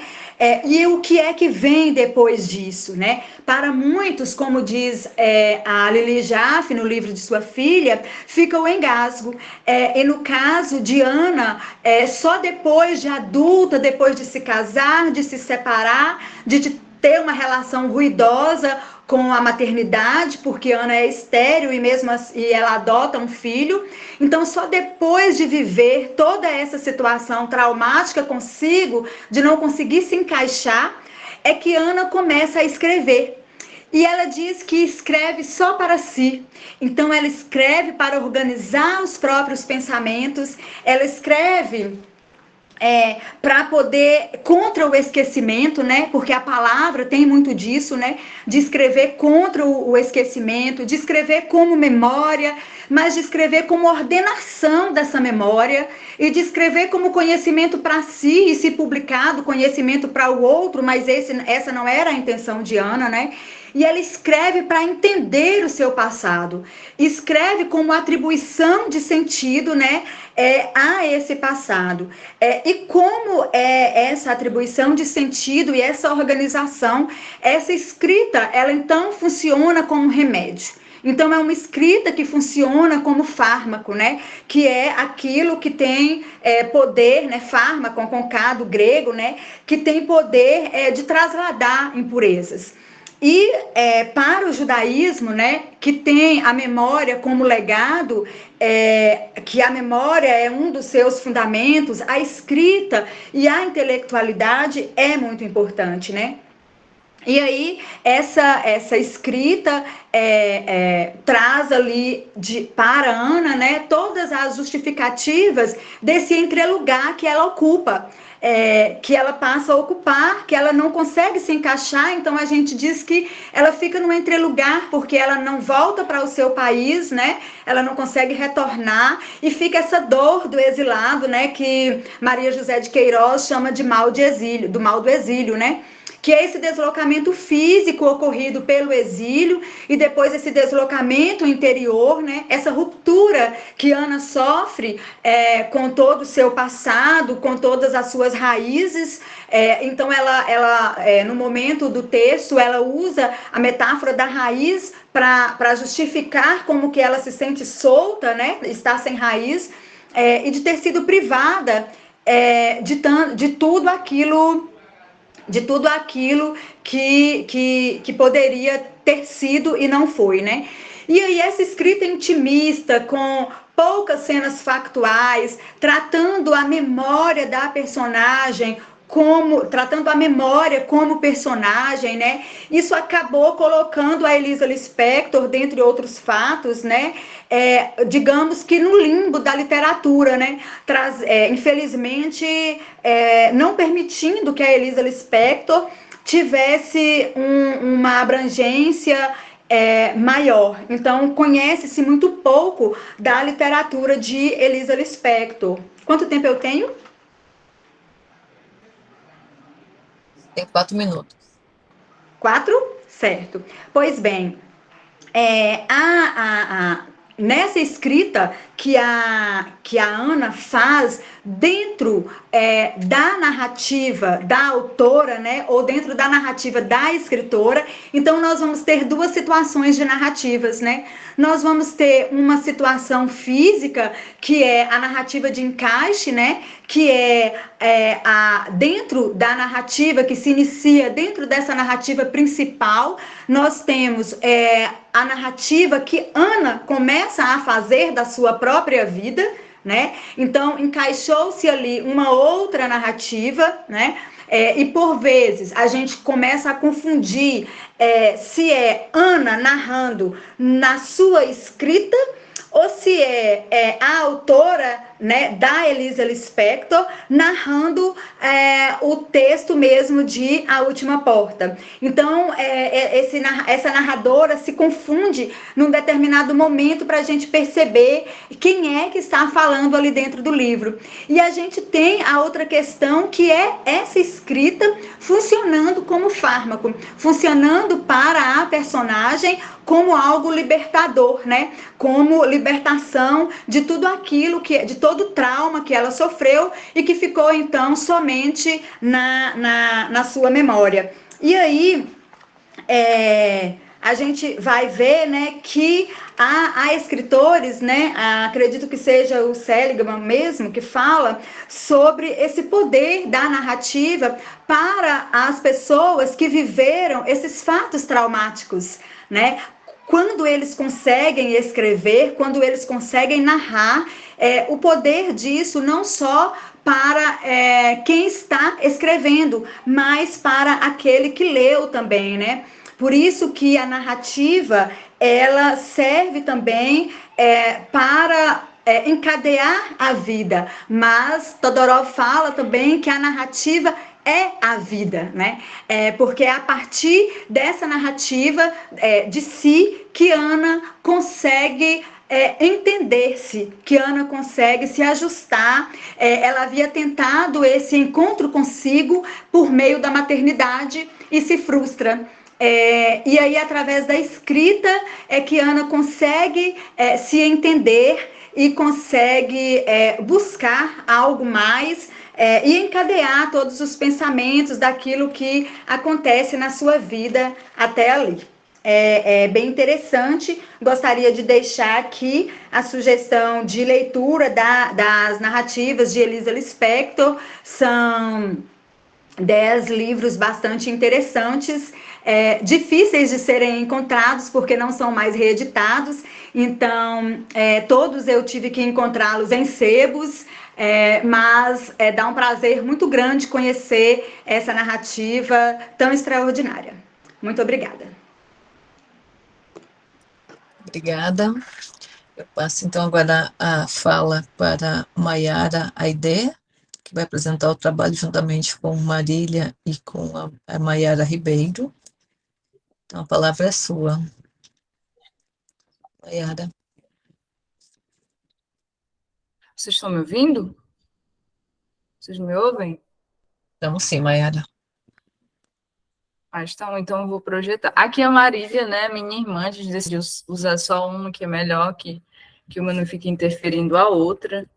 E o que é que vem depois disso, né? Para muitos, como diz a Lili Jaffe no livro de sua filha, fica o engasgo. E no caso de Ana, só depois de adulta, depois de se casar, de se separar, de ter uma relação ruidosa com a maternidade, porque Ana é estéril e mesmo assim ela adota um filho. Então, só depois de viver toda essa situação traumática consigo, de não conseguir se encaixar, é que Ana começa a escrever. E ela diz que escreve só para si. Então, ela escreve para organizar os próprios pensamentos, ela escreve para poder, contra o esquecimento, né? Porque a palavra tem muito disso, né? De escrever contra o esquecimento, de escrever como memória, mas de escrever como ordenação dessa memória, e de escrever como conhecimento para si, e se publicado, conhecimento para o outro, mas essa não era a intenção de Ana, né? E ela escreve para entender o seu passado, escreve como atribuição de sentido, né, a esse passado. E como essa atribuição de sentido e essa organização, essa escrita, ela então funciona como um remédio. Então, é uma escrita que funciona como fármaco, né? Que é aquilo que tem poder, né? Fármaco, com K do grego, né? Que tem poder de trasladar impurezas. E para o judaísmo, né, que tem a memória como legado, que a memória é um dos seus fundamentos, a escrita e a intelectualidade é muito importante, né? E aí, essa escrita traz ali para Ana, né, todas as justificativas desse entrelugar que ela ocupa, que ela passa a ocupar, que ela não consegue se encaixar, então a gente diz que ela fica no entrelugar, porque ela não volta para o seu país, né, ela não consegue retornar, e fica essa dor do exilado, né, que Maria José de Queiroz chama de mal de exílio, do mal do exílio, né, que é esse deslocamento físico ocorrido pelo exílio e depois esse deslocamento interior, né? Essa ruptura que Ana sofre com todo o seu passado, com todas as suas raízes. Então, ela no momento do texto, ela usa a metáfora da raiz para justificar como que ela se sente solta, né? Está sem raiz, e de ter sido privada de tudo aquilo que poderia ter sido e não foi, né? E aí essa escrita intimista, com poucas cenas factuais, tratando a memória da personagem, tratando a memória como personagem, né? Isso acabou colocando a Elisa Lispector, dentre outros fatos, né? Digamos que no limbo da literatura, né? Infelizmente, não permitindo que a Elisa Lispector tivesse uma abrangência maior. Então, conhece-se muito pouco da literatura de Elisa Lispector. Quanto tempo eu tenho? Tem 4 minutos. 4? Certo. Pois bem, nessa escrita que a Ana faz dentro da narrativa da autora, né, ou dentro da narrativa da escritora, então nós vamos ter duas situações de narrativas, né? Nós vamos ter uma situação física, que é a narrativa de encaixe, né, que dentro da narrativa, que se inicia dentro dessa narrativa principal, nós temos a narrativa que Ana começa a fazer da sua própria vida, né? Então, encaixou-se ali uma outra narrativa, né? E por vezes a gente começa a confundir se é Ana narrando na sua escrita ou se a autora, né, da Elisa Lispector narrando o texto mesmo de A Última Porta. Então, essa narradora se confunde num determinado momento para a gente perceber quem é que está falando ali dentro do livro. E a gente tem a outra questão, que é essa escrita funcionando como fármaco, funcionando para a personagem como algo libertador, né? Como libertação de tudo aquilo, de todo o trauma que ela sofreu e que ficou, então, somente na sua memória. E aí, a gente vai ver, né, que há escritores, né, acredito que seja o Seligman mesmo, que fala sobre esse poder da narrativa para as pessoas que viveram esses fatos traumáticos, né? Quando eles conseguem escrever, quando eles conseguem narrar, o poder disso não só para quem está escrevendo, mas para aquele que leu também, né? Por isso que a narrativa, ela serve também para encadear a vida, mas Todorov fala também que a narrativa é a vida, né? Porque é a partir dessa narrativa de si que Ana consegue entender-se, que Ana consegue se ajustar. Ela havia tentado esse encontro consigo por meio da maternidade e se frustra. E aí, através da escrita, é que Ana consegue se entender e consegue buscar algo mais e encadear todos os pensamentos daquilo que acontece na sua vida até ali. É bem interessante. Gostaria de deixar aqui a sugestão de leitura das narrativas de Elisa Lispector. São 10 livros bastante interessantes, difíceis de serem encontrados, porque não são mais reeditados, então, todos eu tive que encontrá-los em sebos, mas dá um prazer muito grande conhecer essa narrativa tão extraordinária. Muito obrigada. Obrigada. Eu passo, então, agora a fala para Maiara Aidé, que vai apresentar o trabalho juntamente com Marília e com a Maiara Ribeiro. Então, a palavra é sua, Maiara. Vocês estão me ouvindo? Vocês me ouvem? Estamos sim, Maiara. Então eu vou projetar. Aqui é a Marília, né, minha irmã, a gente decidiu usar só uma que é melhor, que uma não fique interferindo a outra.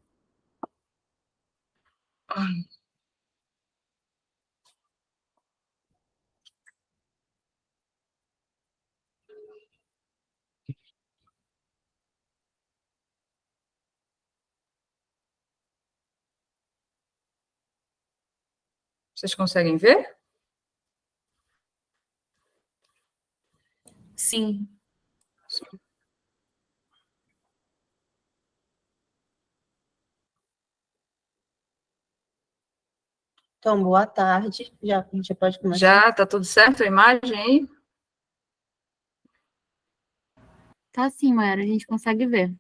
Vocês conseguem ver? Sim. Então, boa tarde. A gente já pode começar? Já, tá tudo certo a imagem aí? Tá sim, Mayara, a gente consegue ver.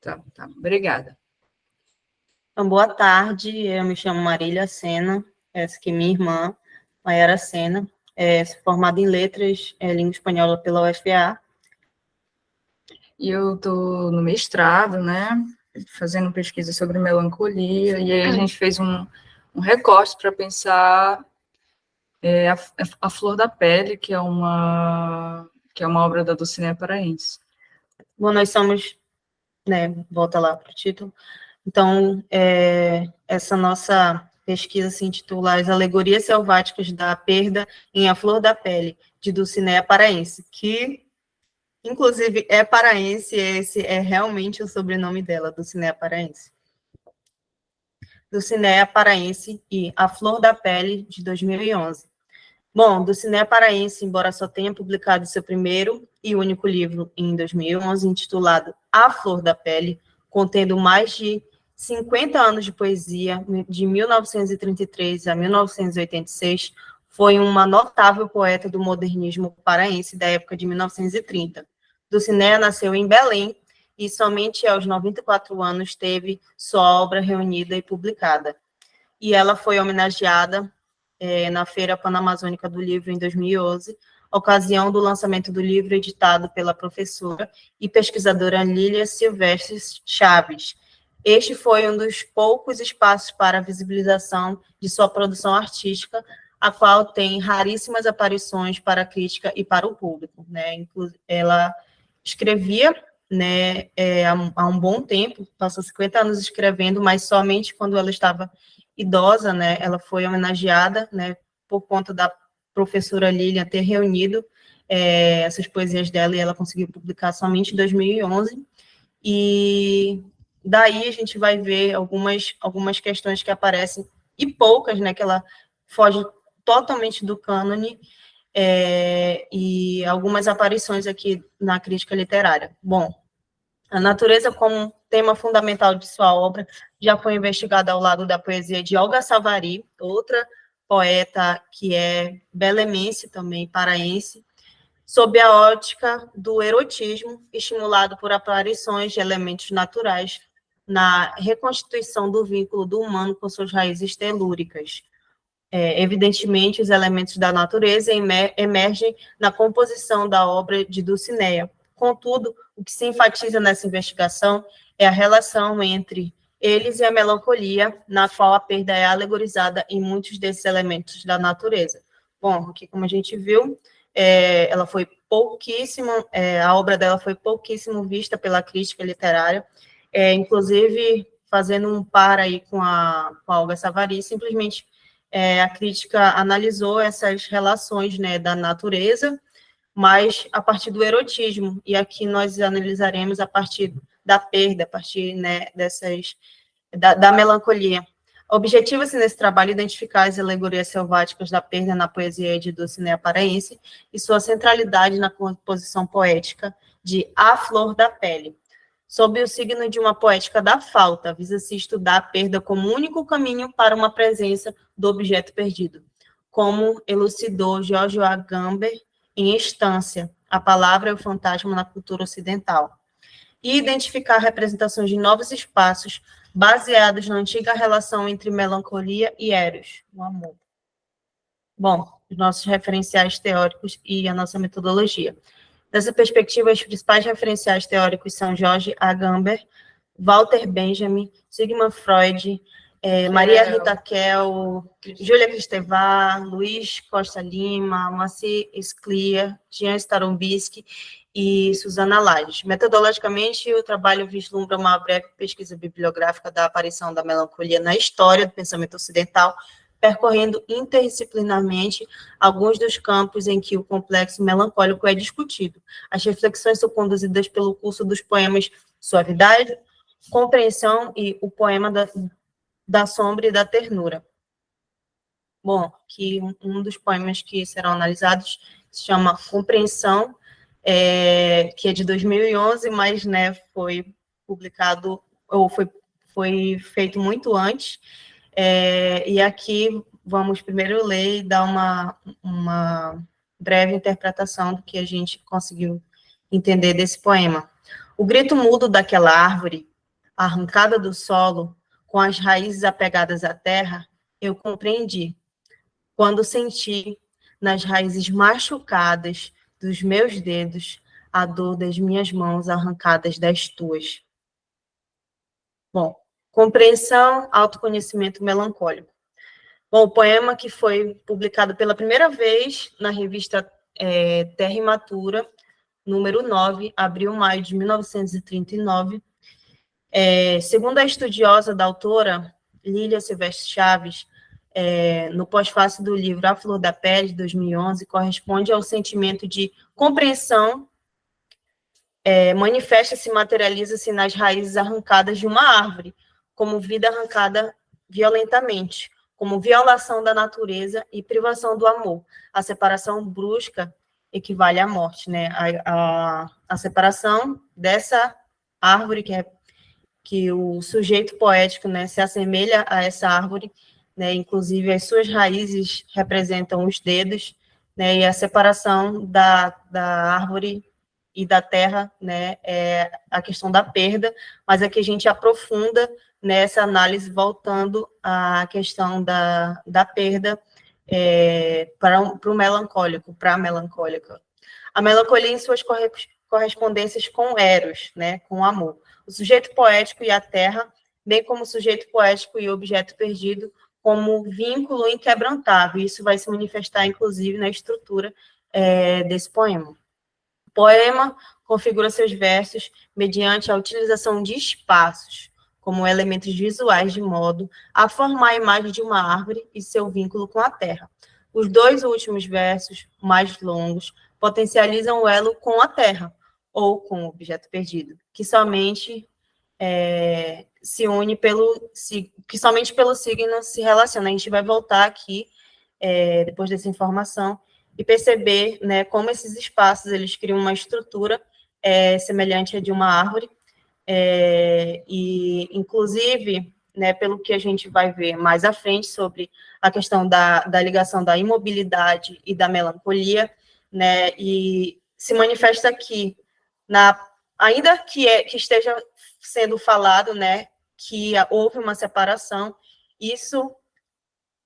Tá, obrigada. Então, boa tarde. Eu me chamo Marília Sena, essa aqui é minha irmã, Mayara Sena, formada em Letras, Língua Espanhola pela UFA. E eu tô no mestrado, né, fazendo pesquisa sobre melancolia, e aí a gente fez um recorte para pensar a Flor da Pele, que é uma obra da Dulcinea Paraense. Bom, nós somos, né, volta lá para o título. Então, essa nossa pesquisa se intitula As Alegorias Selváticas da Perda em A Flor da Pele, de Dulcinea Paraense, que, inclusive, é paraense, esse é realmente o sobrenome dela, Dulcinea Paraense. Dulcinea Paraense e A Flor da Pele, de 2011. Bom, Dulcinea Paraense, embora só tenha publicado seu primeiro e único livro em 2011, intitulado A Flor da Pele, contendo mais de 50 anos de poesia, de 1933 a 1986, foi uma notável poeta do modernismo paraense da época de 1930. Dulcinea nasceu em Belém e somente aos 94 anos teve sua obra reunida e publicada. E ela foi homenageada na Feira Panamazônica do Livro em 2011, ocasião do lançamento do livro editado pela professora e pesquisadora Lília Silvestre Chaves. Este foi um dos poucos espaços para a visibilização de sua produção artística, a qual tem raríssimas aparições para a crítica e para o público, né? Ela escrevia, né, há um bom tempo, passou 50 anos escrevendo, mas somente quando ela estava idosa, né, ela foi homenageada, né, por conta da professora Lília ter reunido essas poesias dela, e ela conseguiu publicar somente em 2011, e daí a gente vai ver algumas questões que aparecem, e poucas, né, que ela foge totalmente do cânone, e algumas aparições aqui na crítica literária. Bom, a natureza como tema fundamental de sua obra já foi investigada ao lado da poesia de Olga Savari, outra poeta que é belemense também, paraense, sob a ótica do erotismo, estimulado por aparições de elementos naturais na reconstituição do vínculo do humano com suas raízes telúricas. Evidentemente, os elementos da natureza emergem na composição da obra de Dulcinea. Contudo, o que se enfatiza nessa investigação é a relação entre eles e a melancolia, na qual a perda é alegorizada em muitos desses elementos da natureza. Bom, aqui como a gente viu, ela foi pouquíssimo, a obra dela foi pouquíssimo vista pela crítica literária, inclusive fazendo um par aí com a Olga Savari, simplesmente a crítica analisou essas relações, né, da natureza, mas a partir do erotismo, e aqui nós analisaremos a partir da perda, a partir, né, da melancolia. Objetiva-se nesse trabalho identificar as alegorias selváticas da perda na poesia de Dulcinea paraense e sua centralidade na composição poética de A Flor da Pele. Sob o signo de uma poética da falta, visa-se estudar a perda como único caminho para uma presença do objeto perdido, como elucidou George Agamben em Estância, a palavra e o fantasma na cultura ocidental, e identificar representações de novos espaços baseados na antiga relação entre melancolia e Eros, o amor. Bom, os nossos referenciais teóricos e a nossa metodologia. Dessa perspectiva, os principais referenciais teóricos são George Agamben, Walter Benjamin, Sigmund Freud, Maria Rita Kell, Júlia Kristeva, Luiz Costa Lima, Moacir Scliar, Jean Starobinsky e Susana Lages. Metodologicamente, o trabalho vislumbra uma breve pesquisa bibliográfica da aparição da melancolia na história do pensamento ocidental, percorrendo interdisciplinarmente alguns dos campos em que o complexo melancólico é discutido. As reflexões são conduzidas pelo curso dos poemas Suavidade, Compreensão e o poema da sombra e da ternura. Bom, que um dos poemas que serão analisados se chama Compreensão, que é de 2011, mas né, foi publicado, ou foi feito muito antes, e aqui vamos primeiro ler e dar uma breve interpretação do que a gente conseguiu entender desse poema. O grito mudo daquela árvore, arrancada do solo, com as raízes apegadas à terra, eu compreendi, quando senti, nas raízes machucadas dos meus dedos, a dor das minhas mãos arrancadas das tuas. Bom, compreensão, autoconhecimento melancólico. Bom, o poema que foi publicado pela primeira vez na revista Terra Imatura, número 9, abril-maio de 1939, segundo a estudiosa da autora, Lília Silvestre Chaves, no pós-fácil do livro A Flor da Pele, de 2011, corresponde ao sentimento de compreensão, manifesta-se e materializa-se nas raízes arrancadas de uma árvore, como vida arrancada violentamente, como violação da natureza e privação do amor. A separação brusca equivale à morte, né? A separação dessa árvore que o sujeito poético, né, se assemelha a essa árvore, né, inclusive as suas raízes representam os dedos, né, e a separação da árvore e da terra, né, é a questão da perda, mas aqui a gente aprofunda nessa análise voltando à questão da perda para o melancólico, para a melancólica. A melancolia em suas correspondências com Eros, né, com o amor. O sujeito poético e a terra, bem como o sujeito poético e o objeto perdido, como vínculo inquebrantável. Isso vai se manifestar, inclusive, na estrutura desse poema. O poema configura seus versos mediante a utilização de espaços, como elementos visuais, de modo a formar a imagem de uma árvore e seu vínculo com a terra. Os dois últimos versos, mais longos, potencializam o elo com a terra, ou com o objeto perdido, que somente se une que somente pelo signo se relaciona. A gente vai voltar aqui, depois dessa informação, e perceber, né, como esses espaços eles criam uma estrutura semelhante à de uma árvore, e, inclusive, né, pelo que a gente vai ver mais à frente sobre a questão da ligação da imobilidade e da melancolia, né, e se manifesta aqui, ainda que esteja sendo falado, né, que houve uma separação,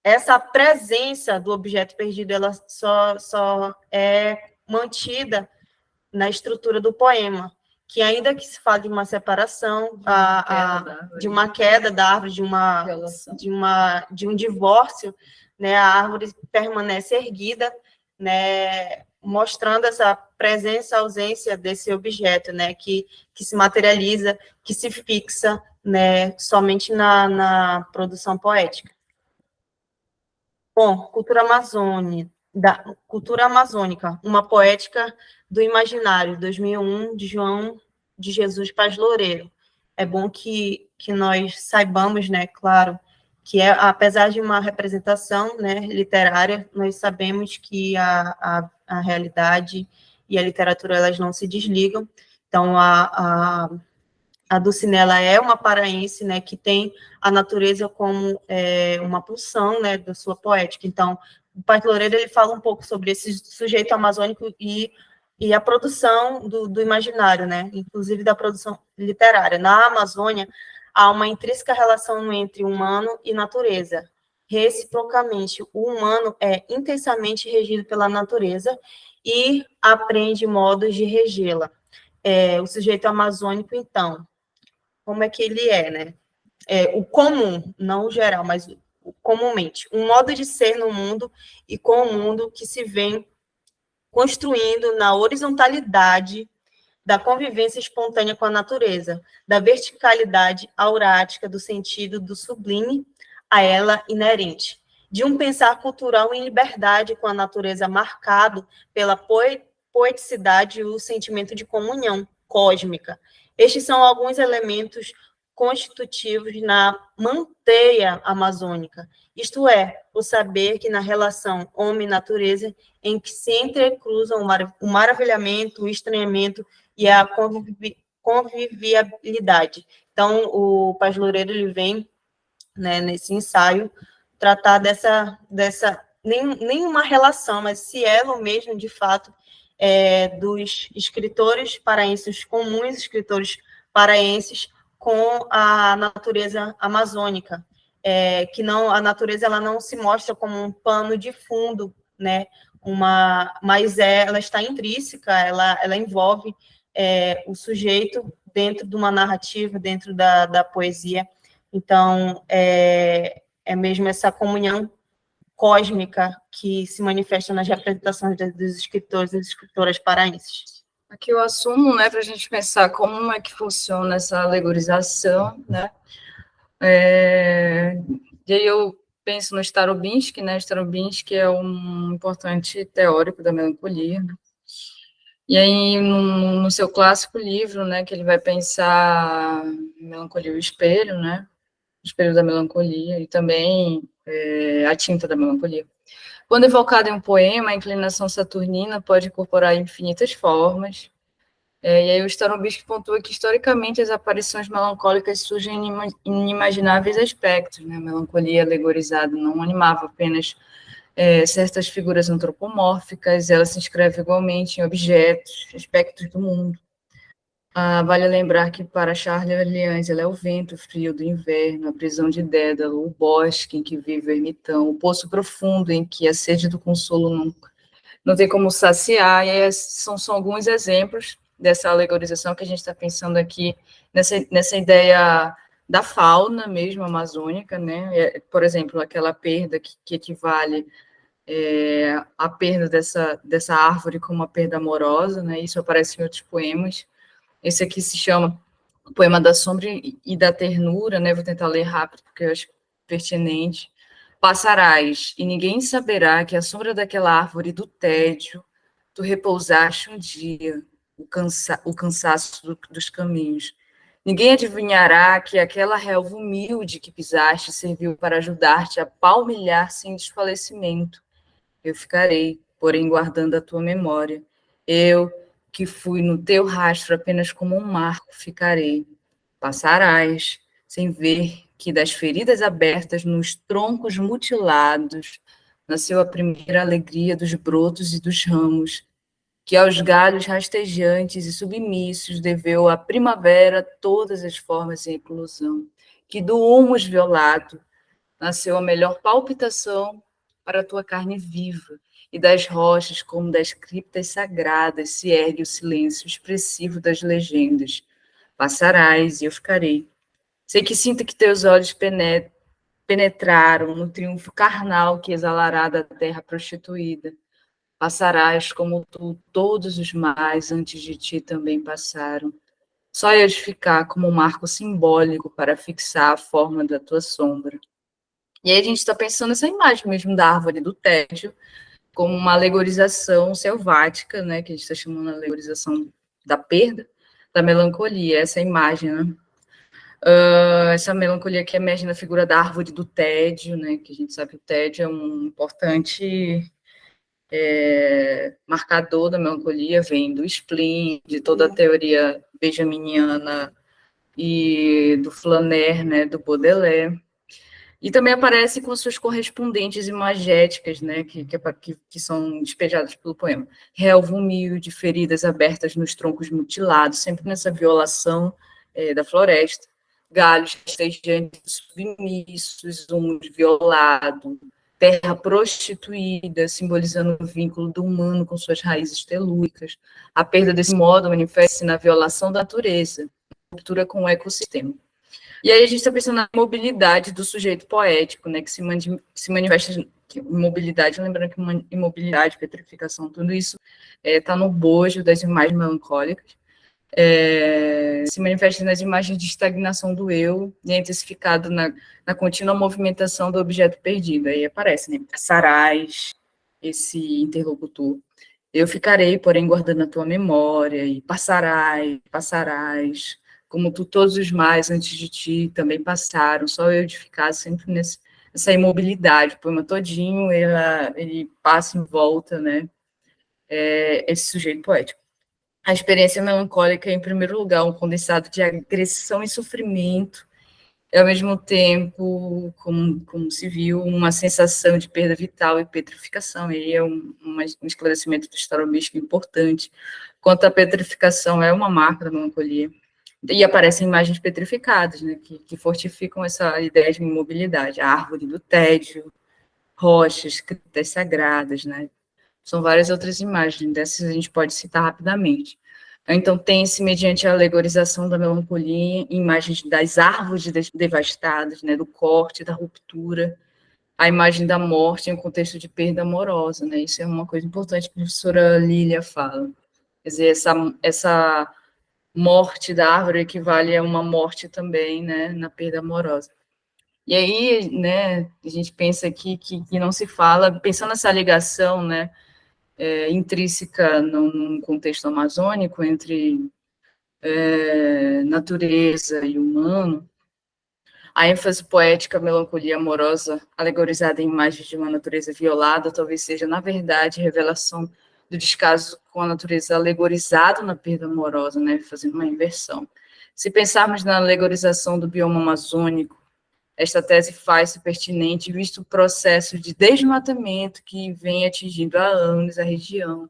essa presença do objeto perdido, ela só é mantida na estrutura do poema, que ainda que se fale de uma separação, de uma queda da árvore, de um divórcio, né, a árvore permanece erguida, né, mostrando essa presença, ausência desse objeto, né, que se materializa, que se fixa, né, somente na produção poética. Bom, cultura amazônica, uma poética do imaginário, 2001, de João de Jesus Paz Loureiro. É bom que nós saibamos, né, claro, que é, apesar de uma representação, né, literária, nós sabemos que a realidade e a literatura, elas não se desligam. Então, a Dulcinea é uma paraense, né, que tem a natureza como uma pulsão, né, da sua poética. Então, o Paz Loureiro, ele fala um pouco sobre esse sujeito amazônico e a produção do imaginário, né, inclusive da produção literária. Na Amazônia, há uma intrínseca relação entre humano e natureza. Reciprocamente, o humano é intensamente regido pela natureza e aprende modos de regê-la. O sujeito amazônico, então, como é que ele é, né? O comum, não o geral, mas comumente, um modo de ser no mundo e com o mundo que se vem construindo na horizontalidade da convivência espontânea com a natureza, da verticalidade aurática do sentido do sublime a ela inerente, de um pensar cultural em liberdade com a natureza marcado pela poeticidade e o sentimento de comunhão cósmica. Estes são alguns elementos constitutivos na manteia amazônica, isto é, o saber que na relação homem-natureza, em que se entrecruzam o maravilhamento, o estranhamento e a convivialidade. Então, o Paz Loureiro, ele vem, né, nesse ensaio, tratar nenhuma relação, mas se elo mesmo, de fato, dos escritores paraenses comuns, escritores paraenses, com a natureza amazônica, que não, a natureza, ela não se mostra como um pano de fundo, né, mas ela está intrínseca, ela envolve o sujeito dentro de uma narrativa, dentro da poesia. Então, é mesmo essa comunhão cósmica que se manifesta nas representações dos escritores e das escritoras paraenses. Aqui eu assumo, né, para a gente pensar como é que funciona essa alegorização, né, e aí eu penso no Starobinsky, né, Starobinsky é um importante teórico da melancolia, né? E aí no seu clássico livro, né, que ele vai pensar Melancolia e o Espelho, né, o Espelho da Melancolia, e também A Tinta da Melancolia. Quando evocado em um poema, a inclinação saturnina pode incorporar infinitas formas. E aí o Starobinsky pontua que, historicamente, as aparições melancólicas surgem em inimagináveis aspectos, né? A melancolia alegorizada não animava apenas certas figuras antropomórficas, ela se inscreve igualmente em objetos, aspectos do mundo. Vale lembrar que, para Charles Orleans, ela é o vento frio do inverno, a prisão de Dédalo, o bosque em que vive o ermitão, o poço profundo em que a sede do consolo não tem como saciar, e aí são alguns exemplos dessa alegorização que a gente está pensando aqui, nessa ideia da fauna mesmo amazônica, né? Por exemplo, aquela perda que equivale à perda dessa árvore como uma perda amorosa, né? Isso aparece em outros poemas. Esse aqui se chama O Poema da Sombra e da Ternura, né? Vou tentar ler rápido, porque eu acho pertinente. Passarás, e ninguém saberá que à sombra daquela árvore do tédio, tu repousaste um dia o cansaço dos caminhos. Ninguém adivinhará que aquela relva humilde que pisaste serviu para ajudar-te a palmilhar sem desfalecimento. Eu ficarei, porém, guardando a tua memória. Eu, que fui no teu rastro apenas como um marco, ficarei. Passarás, sem ver que das feridas abertas nos troncos mutilados nasceu a primeira alegria dos brotos e dos ramos, que aos galhos rastejantes e submissos deveu a primavera todas as formas em eclosão, que do humus violado nasceu a melhor palpitação para a tua carne viva, e das rochas como das criptas sagradas se ergue o silêncio expressivo das legendas. Passarás e eu ficarei. Sei que sinto que teus olhos penetraram no triunfo carnal que exalará da terra prostituída. Passarás como tu, todos os mais antes de ti também passaram. Só eu de ficar como um marco simbólico para fixar a forma da tua sombra. E aí a gente está pensando nessa imagem mesmo da árvore do tédio, como uma alegorização selvática, né, que a gente está chamando de alegorização da perda, da melancolia, essa imagem, né? Essa melancolia que emerge na figura da árvore do tédio, né, que a gente sabe que o tédio é um importante marcador da melancolia, vem do spleen, de toda a teoria benjaminiana e do Flaner, né, do Baudelaire. E também aparece com suas correspondentes imagéticas, né, que são despejadas pelo poema. Relva humilde, feridas abertas nos troncos mutilados, sempre nessa violação da floresta. Galhos estejantes submissos, humus violado, terra prostituída, simbolizando o vínculo do humano com suas raízes telúricas. A perda desse modo manifesta-se na violação da natureza, ruptura com o ecossistema. E aí a gente está pensando na mobilidade do sujeito poético, né, que se manifesta, imobilidade, lembrando que imobilidade, petrificação, tudo isso está no bojo das imagens melancólicas, se manifesta nas imagens de estagnação do eu, e é intensificado na contínua movimentação do objeto perdido. Aí aparece, né, Sarais, esse interlocutor. Eu ficarei, porém, guardando a tua memória, e passarás, como tu todos os mais antes de ti também passaram, só eu de ficar sempre nessa imobilidade. O poema todinho, ele passa em volta, né, esse sujeito poético. A experiência melancólica é, em primeiro lugar, um condensado de agressão e sofrimento, e, ao mesmo tempo, como se viu, uma sensação de perda vital e petrificação. E é um esclarecimento do Starobinsky importante. Quanto à petrificação, é uma marca da melancolia. E aparecem imagens petrificadas, né, que fortificam essa ideia de imobilidade. A árvore do tédio, rochas, escritas sagradas, né? São várias outras imagens, dessas a gente pode citar rapidamente. Então, tem-se, mediante a alegorização da melancolia, imagens das árvores devastadas, né, do corte, da ruptura, a imagem da morte em um contexto de perda amorosa, né? Isso é uma coisa importante que a professora Lília fala. Quer dizer, essa morte da árvore equivale a uma morte também, né, na perda amorosa. E aí, né, a gente pensa aqui que não se fala, pensando nessa ligação, né, intrínseca num contexto amazônico entre natureza e humano, a ênfase poética, a melancolia amorosa, alegorizada em imagens de uma natureza violada, talvez seja, na verdade, revelação do descaso com a natureza alegorizada na perda amorosa, né, fazendo uma inversão. Se pensarmos na alegorização do bioma amazônico, esta tese faz-se pertinente, visto o processo de desmatamento que vem atingindo há anos a região,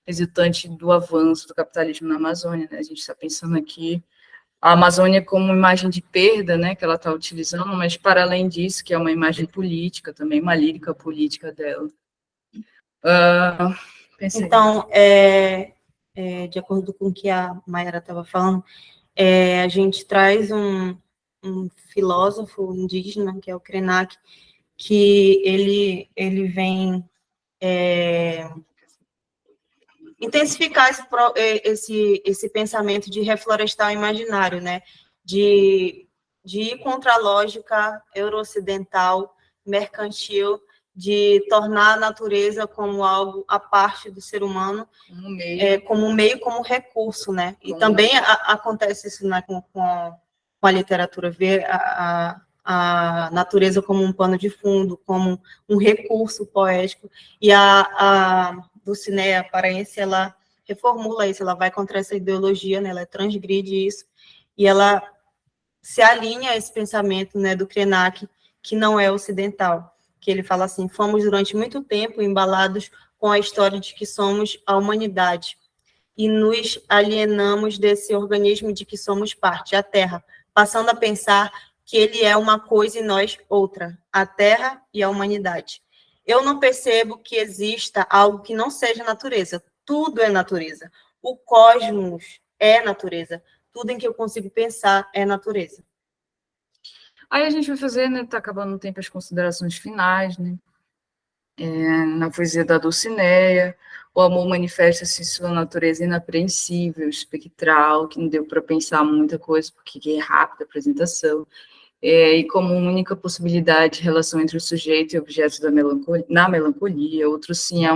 resultante do avanço do capitalismo na Amazônia, né? A gente está pensando aqui a Amazônia como imagem de perda, né, que ela está utilizando, mas, para além disso, que é uma imagem política também, uma lírica política dela. Então, de acordo com o que a Mayara estava falando, a gente traz um filósofo indígena, que é o Krenak, que ele vem intensificar esse pensamento de reflorestar o imaginário, né? De ir contra a lógica euro-ocidental, mercantil, de tornar a natureza como algo à parte do ser humano, como meio, como recurso, né? E também acontece isso, né, com a literatura, ver a natureza como um pano de fundo, como um recurso poético, e a Dulcinea paraense, ela reformula isso, ela vai contra essa ideologia, né, ela transgride isso, e ela se alinha a esse pensamento, né, do Krenak, que não é ocidental, que ele fala assim: fomos durante muito tempo embalados com a história de que somos a humanidade, e nos alienamos desse organismo de que somos parte, a Terra, passando a pensar que ele é uma coisa e nós outra, a Terra e a humanidade. Eu não percebo que exista algo que não seja natureza. Tudo é natureza. O cosmos é natureza. Tudo em que eu consigo pensar é natureza. Aí a gente vai fazer, né, tá acabando o tempo, as considerações finais, né? Na poesia da Dulcinea, o amor manifesta-se em sua natureza inapreensível, espectral, que não deu para pensar muita coisa, porque é rápida a apresentação. E como única possibilidade de relação entre o sujeito e o objeto na melancolia, outro sim, há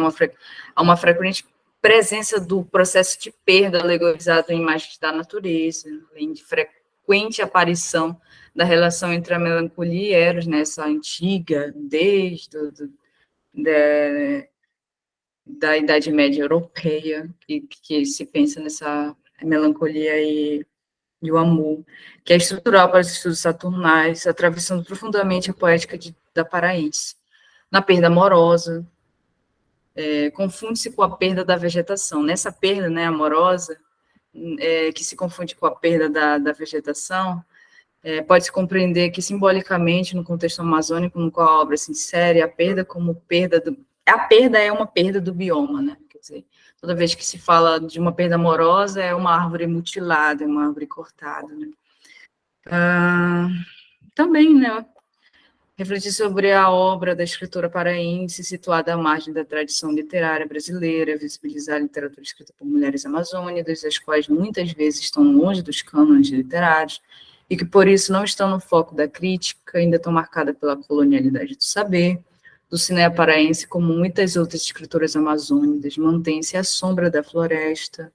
uma frequente presença do processo de perda alegorizado em imagens da natureza, além de frequente aparição da relação entre a melancolia e Eros, nessa antiga, desde da Idade Média Europeia, que se pensa nessa melancolia e o amor, que é estrutural para os estudos saturnais, atravessando profundamente a poética da paraense. Na perda amorosa, confunde-se com a perda da vegetação. Nessa perda, né, amorosa, que se confunde com a perda da vegetação, pode-se compreender que, simbolicamente, no contexto amazônico no qual a obra se insere, a perda como perda a perda é uma perda do bioma, né? Quer dizer, toda vez que se fala de uma perda amorosa, é uma árvore mutilada, é uma árvore cortada, né? Também, né, refletir sobre a obra da escritora paraense, situada à margem da tradição literária brasileira, visibilizar a literatura escrita por mulheres amazônicas, as quais muitas vezes estão longe dos cânones literários, e que, por isso, não estão no foco da crítica, ainda estão marcadas pela colonialidade do saber. Dulcinea paraense, como muitas outras escritoras amazônicas, mantém-se à sombra da floresta,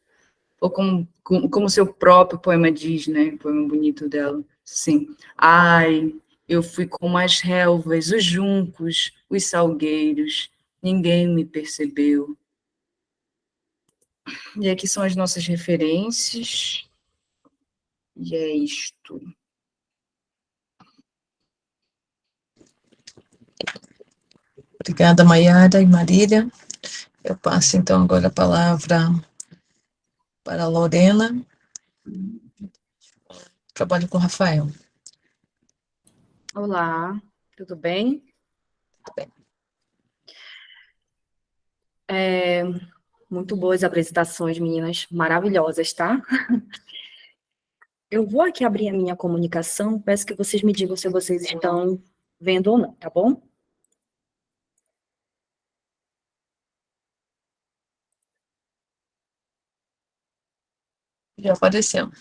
ou como seu próprio poema diz, né, o poema bonito dela, assim, ai, eu fui como as relvas, os juncos, os salgueiros, ninguém me percebeu. E aqui são as nossas referências, e é isto. Obrigada, Maiara e Marília. Eu passo, então, agora a palavra para a Lorena. Trabalho com o Rafael. Olá, tudo bem? Tudo bem. Muito boas apresentações, meninas, maravilhosas, tá? Eu vou aqui abrir a minha comunicação, peço que vocês me digam se vocês estão vendo ou não, tá bom? Já apareceu.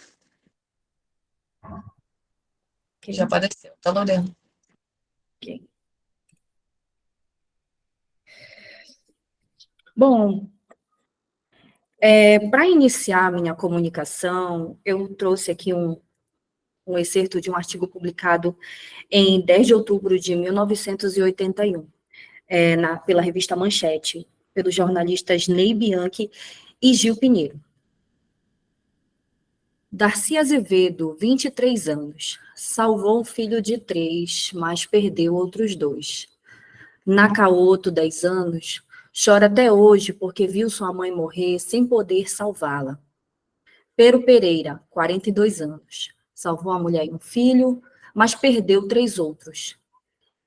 Ok. Já apareceu, tá, Lorena? Ok. Bom, para iniciar a minha comunicação, eu trouxe aqui um excerto de um artigo publicado em 10 de outubro de 1981, pela revista Manchete, pelos jornalistas Ney Bianchi e Gil Pinheiro. Darcy Azevedo, 23 anos, salvou um filho de 3, mas perdeu outros 2. Nakaoto, 10 anos, chora até hoje porque viu sua mãe morrer sem poder salvá-la. Pero Pereira, 42 anos, salvou a mulher e um filho, mas perdeu 3 outros.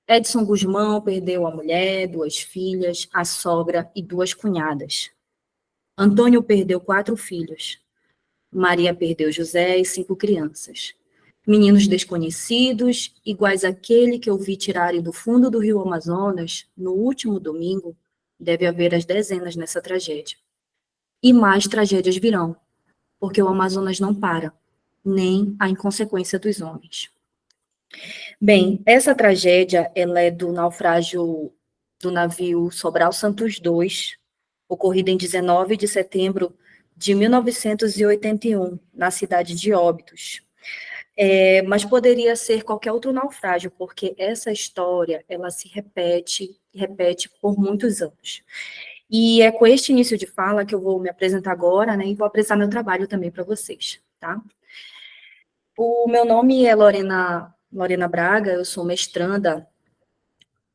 Edson Guzmão perdeu a mulher, 2 filhas, a sogra e 2 cunhadas. Antônio perdeu 4 filhos. Maria perdeu José e 5 crianças. Meninos desconhecidos, iguais àquele que eu vi tirarem do fundo do rio Amazonas, no último domingo, deve haver as dezenas nessa tragédia. E mais tragédias virão, porque o Amazonas não para, nem a inconsequência dos homens. Bem, essa tragédia, ela é do naufrágio do navio Sobral Santos II, ocorrido em 19 de setembro de 1981, na cidade de Óbidos. Mas poderia ser qualquer outro naufrágio, porque essa história, ela se repete por muitos anos. E é com este início de fala que eu vou me apresentar agora, né, e vou apresentar meu trabalho também para vocês, tá? O meu nome é Lorena Braga, eu sou mestranda,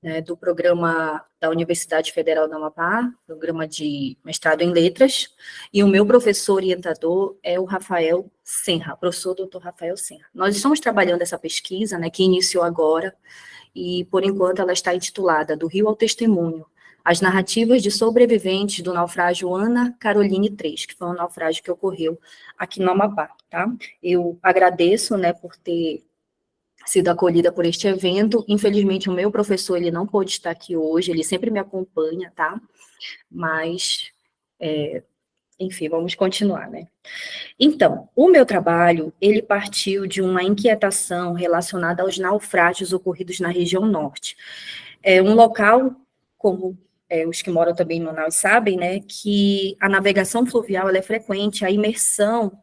né, do programa da Universidade Federal do Amapá, programa de mestrado em letras, e o meu professor orientador é o Rafael Senra, professor Dr. Rafael Senra. Nós estamos trabalhando essa pesquisa, né, que iniciou agora, e por enquanto ela está intitulada Do Rio ao Testemunho, as narrativas de sobreviventes do naufrágio Ana Caroline III, que foi um naufrágio que ocorreu aqui no Amapá, tá? Eu agradeço, né, por ter sido acolhida por este evento. Infelizmente, o meu professor, ele não pôde estar aqui hoje, ele sempre me acompanha, tá? Mas, enfim, vamos continuar, né? Então, o meu trabalho, ele partiu de uma inquietação relacionada aos naufrágios ocorridos na região norte. É um local, como os que moram também em Manaus sabem, né, que a navegação fluvial ela é frequente, a imersão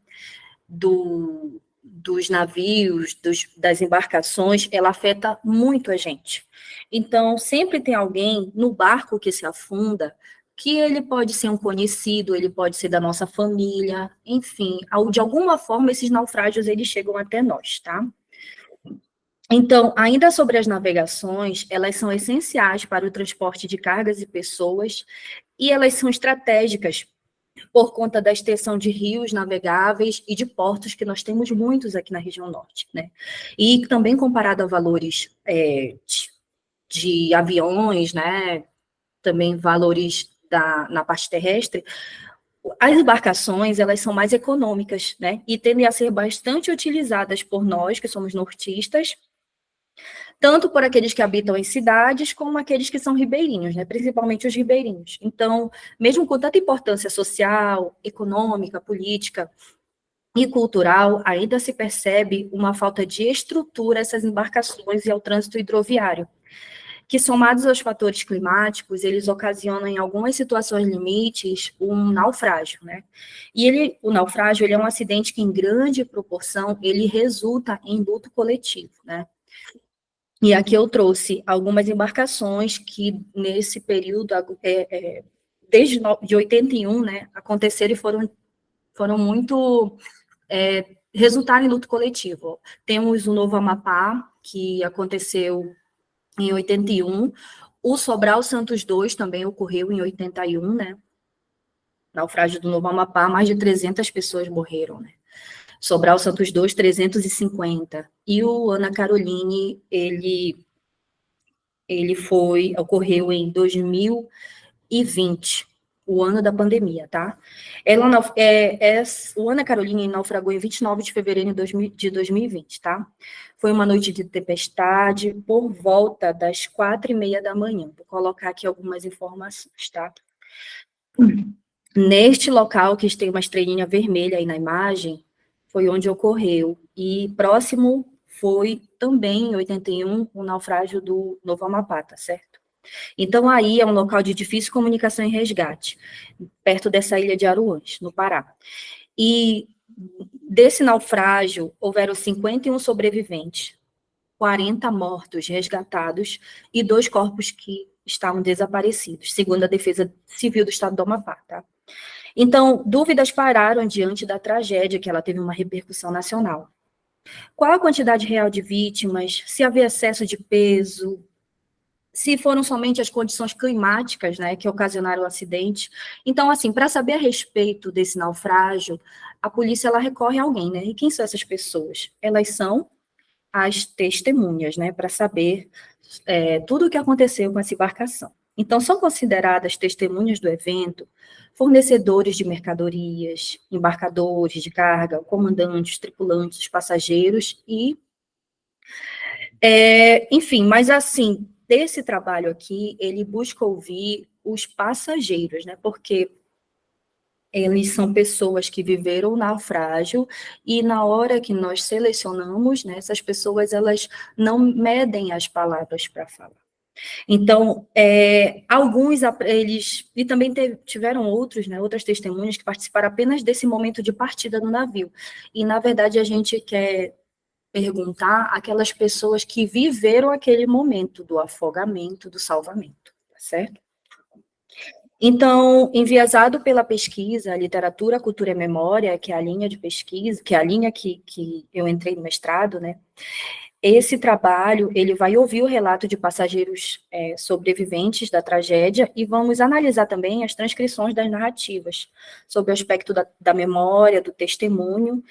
dos navios, das embarcações, ela afeta muito a gente. Então, sempre tem alguém no barco que se afunda, que ele pode ser um conhecido, ele pode ser da nossa família, enfim, de alguma forma esses naufrágios eles chegam até nós, tá? Então, ainda sobre as navegações, elas são essenciais para o transporte de cargas e pessoas, e elas são estratégicas por conta da extensão de rios navegáveis e de portos, que nós temos muitos aqui na região norte, né? E também comparado a valores de aviões, né? Também valores na parte terrestre, as embarcações, elas são mais econômicas, né? E tendem a ser bastante utilizadas por nós, que somos nortistas, tanto por aqueles que habitam em cidades, como aqueles que são ribeirinhos, né? Principalmente os ribeirinhos. Então, mesmo com tanta importância social, econômica, política e cultural, ainda se percebe uma falta de estrutura a essas embarcações e ao trânsito hidroviário, que, somados aos fatores climáticos, eles ocasionam, em algumas situações limites, um naufrágio, né? E o naufrágio, ele é um acidente que, em grande proporção, ele resulta em luto coletivo, né? E aqui eu trouxe algumas embarcações que, nesse período, desde de 81, né, aconteceram e foram muito, resultaram em luto coletivo. Temos o Novo Amapá, que aconteceu em 81, o Sobral Santos II também ocorreu em 81, né, naufrágio do Novo Amapá, mais de 300 pessoas morreram, né. Sobral Santos II, 350. E o Ana Caroline, ocorreu em 2020, o ano da pandemia, tá? O Ana Caroline naufragou em 29 de fevereiro de 2020, tá? Foi uma noite de tempestade, por volta das 4h30 da manhã. Vou colocar aqui algumas informações, tá? Neste local, que tem uma estrelinha vermelha aí na imagem, foi onde ocorreu. E próximo foi também, em 81, o naufrágio do Novo Amapá, tá certo? Então, aí é um local de difícil comunicação e resgate, perto dessa ilha de Aruãs, no Pará. E desse naufrágio, houveram 51 sobreviventes, 40 mortos resgatados e 2 corpos que estavam desaparecidos, segundo a Defesa Civil do Estado do Amapá, tá? Então, dúvidas pararam diante da tragédia, que ela teve uma repercussão nacional. Qual a quantidade real de vítimas? Se havia excesso de peso? Se foram somente as condições climáticas, né, que ocasionaram o acidente? Então, assim, para saber a respeito desse naufrágio, a polícia, ela recorre a alguém, né? E quem são essas pessoas? Elas são as testemunhas, né, para saber tudo o que aconteceu com essa embarcação. Então, são consideradas testemunhas do evento fornecedores de mercadorias, embarcadores de carga, comandantes, tripulantes, passageiros e... enfim, mas assim, desse trabalho aqui, ele busca ouvir os passageiros, né, porque eles são pessoas que viveram o naufrágio, e na hora que nós selecionamos, né, essas pessoas, elas não medem as palavras para falar. Então, alguns, e também tiveram outros, né, outras testemunhas que participaram apenas desse momento de partida do navio. E, na verdade, a gente quer perguntar aquelas pessoas que viveram aquele momento do afogamento, do salvamento, tá certo? Então, enviesado pela pesquisa, literatura, cultura e memória, que é a linha de pesquisa, que é a linha que eu entrei no mestrado, né? Esse trabalho, ele vai ouvir o relato de passageiros sobreviventes da tragédia, e vamos analisar também as transcrições das narrativas, sobre o aspecto da memória, do testemunho,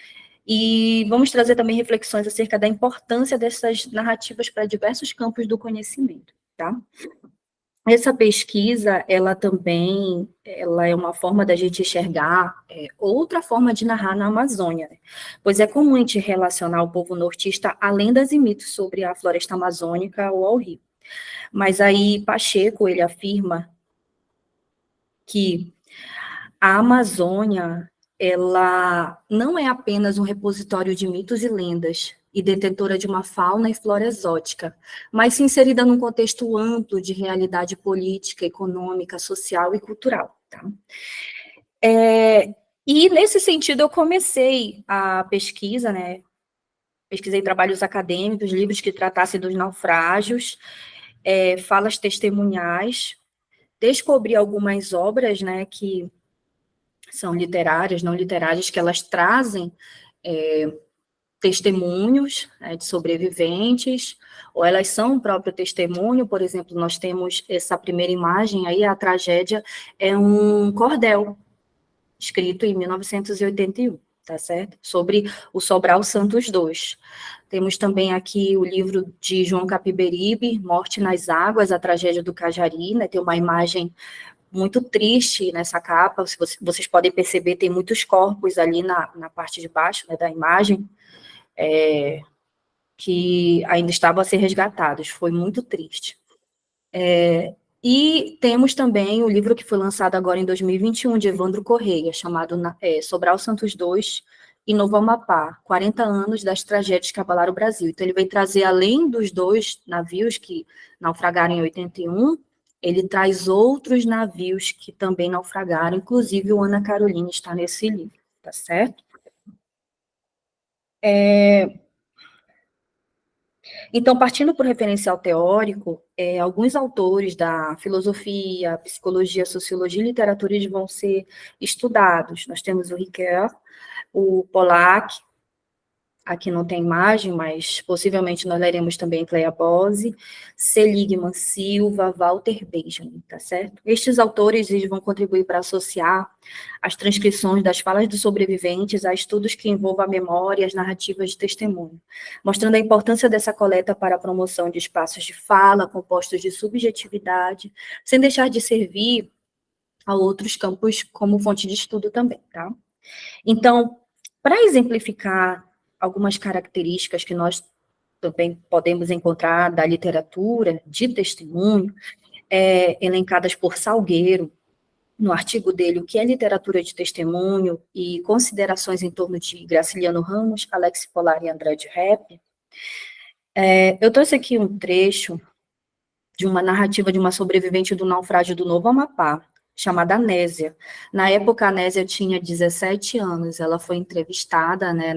e vamos trazer também reflexões acerca da importância dessas narrativas para diversos campos do conhecimento, tá? Essa pesquisa, ela é uma forma da gente enxergar outra forma de narrar na Amazônia, né? Pois é comum a gente relacionar o povo nortista a lendas e mitos sobre a floresta amazônica ou ao rio. Mas aí Pacheco, ele afirma que a Amazônia, ela não é apenas um repositório de mitos e lendas, e detentora de uma fauna e flora exótica, mas se inserida num contexto amplo de realidade política, econômica, social e cultural, tá? E nesse sentido eu comecei a pesquisa, né, pesquisei trabalhos acadêmicos, livros que tratassem dos naufrágios, falas testemunhais, descobri algumas obras, né, que são literárias, não literárias, que elas trazem testemunhos, né, de sobreviventes, ou elas são o próprio testemunho. Por exemplo, nós temos essa primeira imagem aí, a tragédia é um cordel, escrito em 1981, tá certo? Sobre o Sobral Santos II. Temos também aqui o livro de João Capiberibe, Morte nas Águas, a tragédia do Cajari, né? Tem uma imagem muito triste nessa capa, se vocês podem perceber, tem muitos corpos ali na parte de baixo, né, da imagem, que ainda estavam a ser resgatados, foi muito triste. E temos também o livro que foi lançado agora em 2021, de Evandro Correia, chamado Sobral Santos II e Novo Amapá, 40 anos das tragédias que abalaram o Brasil. Então, ele vai trazer, além dos 2 navios que naufragaram em 81, ele traz outros navios que também naufragaram, inclusive o Ana Carolina está nesse livro, tá certo? Então, partindo por referencial teórico, alguns autores da filosofia, psicologia, sociologia e literatura, eles vão ser estudados. Nós temos o Ricoeur, o Pollack, aqui não tem imagem, mas possivelmente nós leremos também Cleia Bose, Seligman Silva, Walter Benjamin, tá certo? Estes autores, eles vão contribuir para associar as transcrições das falas dos sobreviventes a estudos que envolvam a memória e as narrativas de testemunho, mostrando a importância dessa coleta para a promoção de espaços de fala compostos de subjetividade, sem deixar de servir a outros campos como fonte de estudo também, tá? Então, para exemplificar algumas características que nós também podemos encontrar da literatura de testemunho, elencadas por Salgueiro, no artigo dele, O que é literatura de testemunho, e considerações em torno de Graciliano Ramos, Alex Polar e André de Rep, eu trouxe aqui um trecho de uma narrativa de uma sobrevivente do naufrágio do Novo Amapá, chamada Anésia. Na época, a Anésia tinha 17 anos, ela foi entrevistada, né,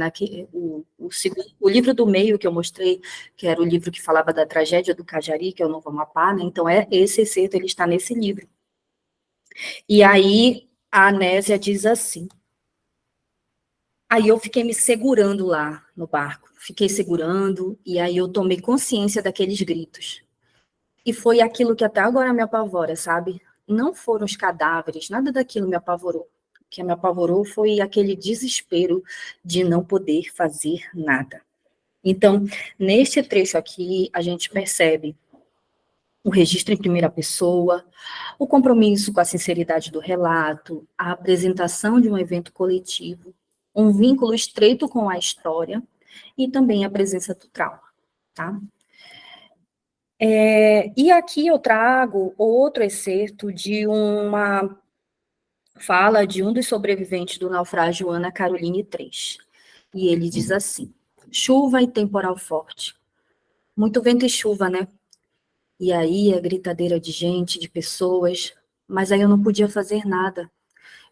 o livro do meio que eu mostrei, que era o livro que falava da tragédia do Cajari, que é o Novo Amapá, né, então esse excerto, ele está nesse livro. E aí, a Anésia diz assim: aí eu fiquei me segurando lá no barco, fiquei segurando, e aí eu tomei consciência daqueles gritos. E foi aquilo que até agora me apavora, sabe? Não foram os cadáveres, nada daquilo me apavorou. O que me apavorou foi aquele desespero de não poder fazer nada. Então, neste trecho aqui, a gente percebe o registro em primeira pessoa, o compromisso com a sinceridade do relato, a apresentação de um evento coletivo, um vínculo estreito com a história e também a presença do trauma, tá? E aqui eu trago outro excerto de uma fala de um dos sobreviventes do naufrágio Ana Caroline III. E ele diz assim: chuva e temporal forte. Muito vento e chuva, né? E aí a gritadeira de gente, de pessoas, mas aí eu não podia fazer nada.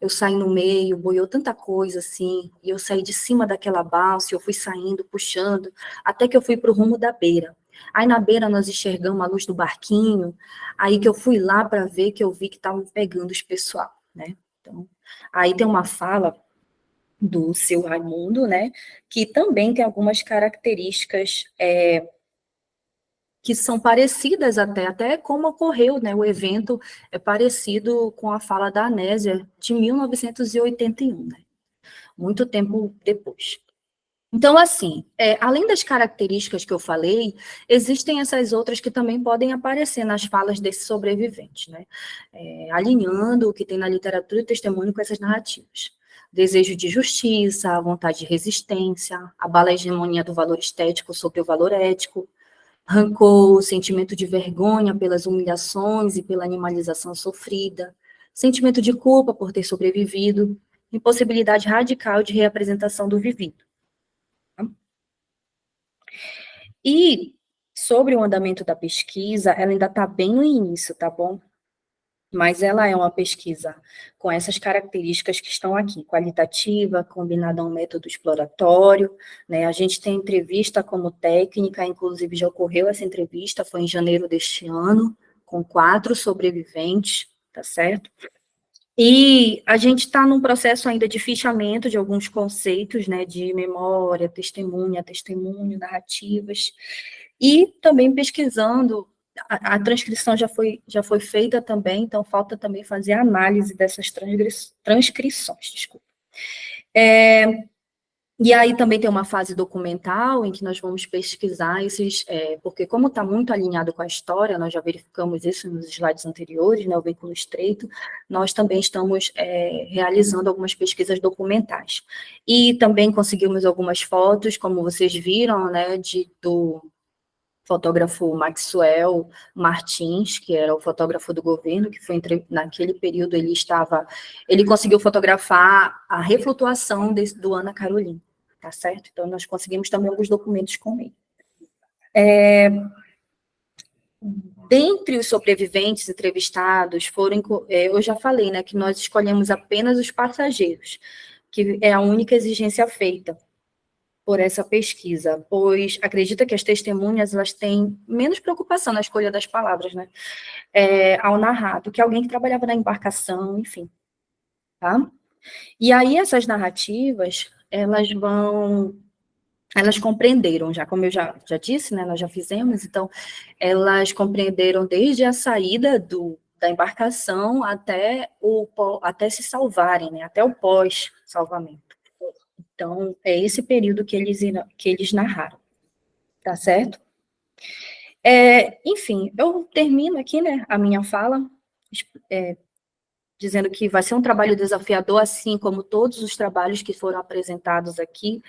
Eu saí no meio, boiou tanta coisa assim, e eu saí de cima daquela balsa, e eu fui saindo, puxando, até que eu fui para o rumo da beira. Aí na beira nós enxergamos a luz do barquinho, aí que eu fui lá para ver, que eu vi que estavam pegando os pessoal, né? Então, aí tem uma fala do seu Raimundo, né, que também tem algumas características que são parecidas até como ocorreu, né, o evento é parecido com a fala da Anésia de 1981, né, muito tempo depois. Então, assim, além das características que eu falei, existem essas outras que também podem aparecer nas falas desses sobreviventes, né, alinhando o que tem na literatura e testemunho com essas narrativas. Desejo de justiça, a vontade de resistência, abala a hegemonia do valor estético sobre o valor ético, rancor, sentimento de vergonha pelas humilhações e pela animalização sofrida, sentimento de culpa por ter sobrevivido, impossibilidade radical de reapresentação do vivido. E sobre o andamento da pesquisa, ela ainda está bem no início, tá bom? mas ela é uma pesquisa com essas características que estão aqui, qualitativa, combinada a um método exploratório, né? A gente tem entrevista como técnica, inclusive já ocorreu essa entrevista, foi em janeiro deste ano, com 4 sobreviventes, tá certo? E a gente está num processo ainda de fichamento de alguns conceitos, né, de memória, testemunho, narrativas, e também pesquisando, a transcrição já foi feita também, então falta também fazer a análise dessas transcrições, desculpa. E aí também tem uma fase documental, em que nós vamos pesquisar esses, porque como está muito alinhado com a história, nós já verificamos isso nos slides anteriores, né, o vínculo estreito, nós também estamos realizando algumas pesquisas documentais. E também conseguimos algumas fotos, como vocês viram, né, do fotógrafo Maxwell Martins, que era o fotógrafo do governo, que foi naquele período ele conseguiu fotografar a reflutuação do Ana Carolina, tá certo? Então, nós conseguimos também alguns documentos com ele. Dentre os sobreviventes entrevistados, eu já falei, né, que nós escolhemos apenas os passageiros, que é a única exigência feita por essa pesquisa, pois acredita que as testemunhas, elas têm menos preocupação na escolha das palavras, né, ao narrar, do que alguém que trabalhava na embarcação, enfim, tá? E aí, essas narrativas, elas compreenderam, já como eu já disse, né, nós já fizemos, então, elas compreenderam desde a saída da embarcação até se salvarem, né, até o pós-salvamento. Então, é esse período que eles narraram, tá certo? Enfim, eu termino aqui, né, a minha fala, dizendo que vai ser um trabalho desafiador, assim como todos os trabalhos que foram apresentados aqui,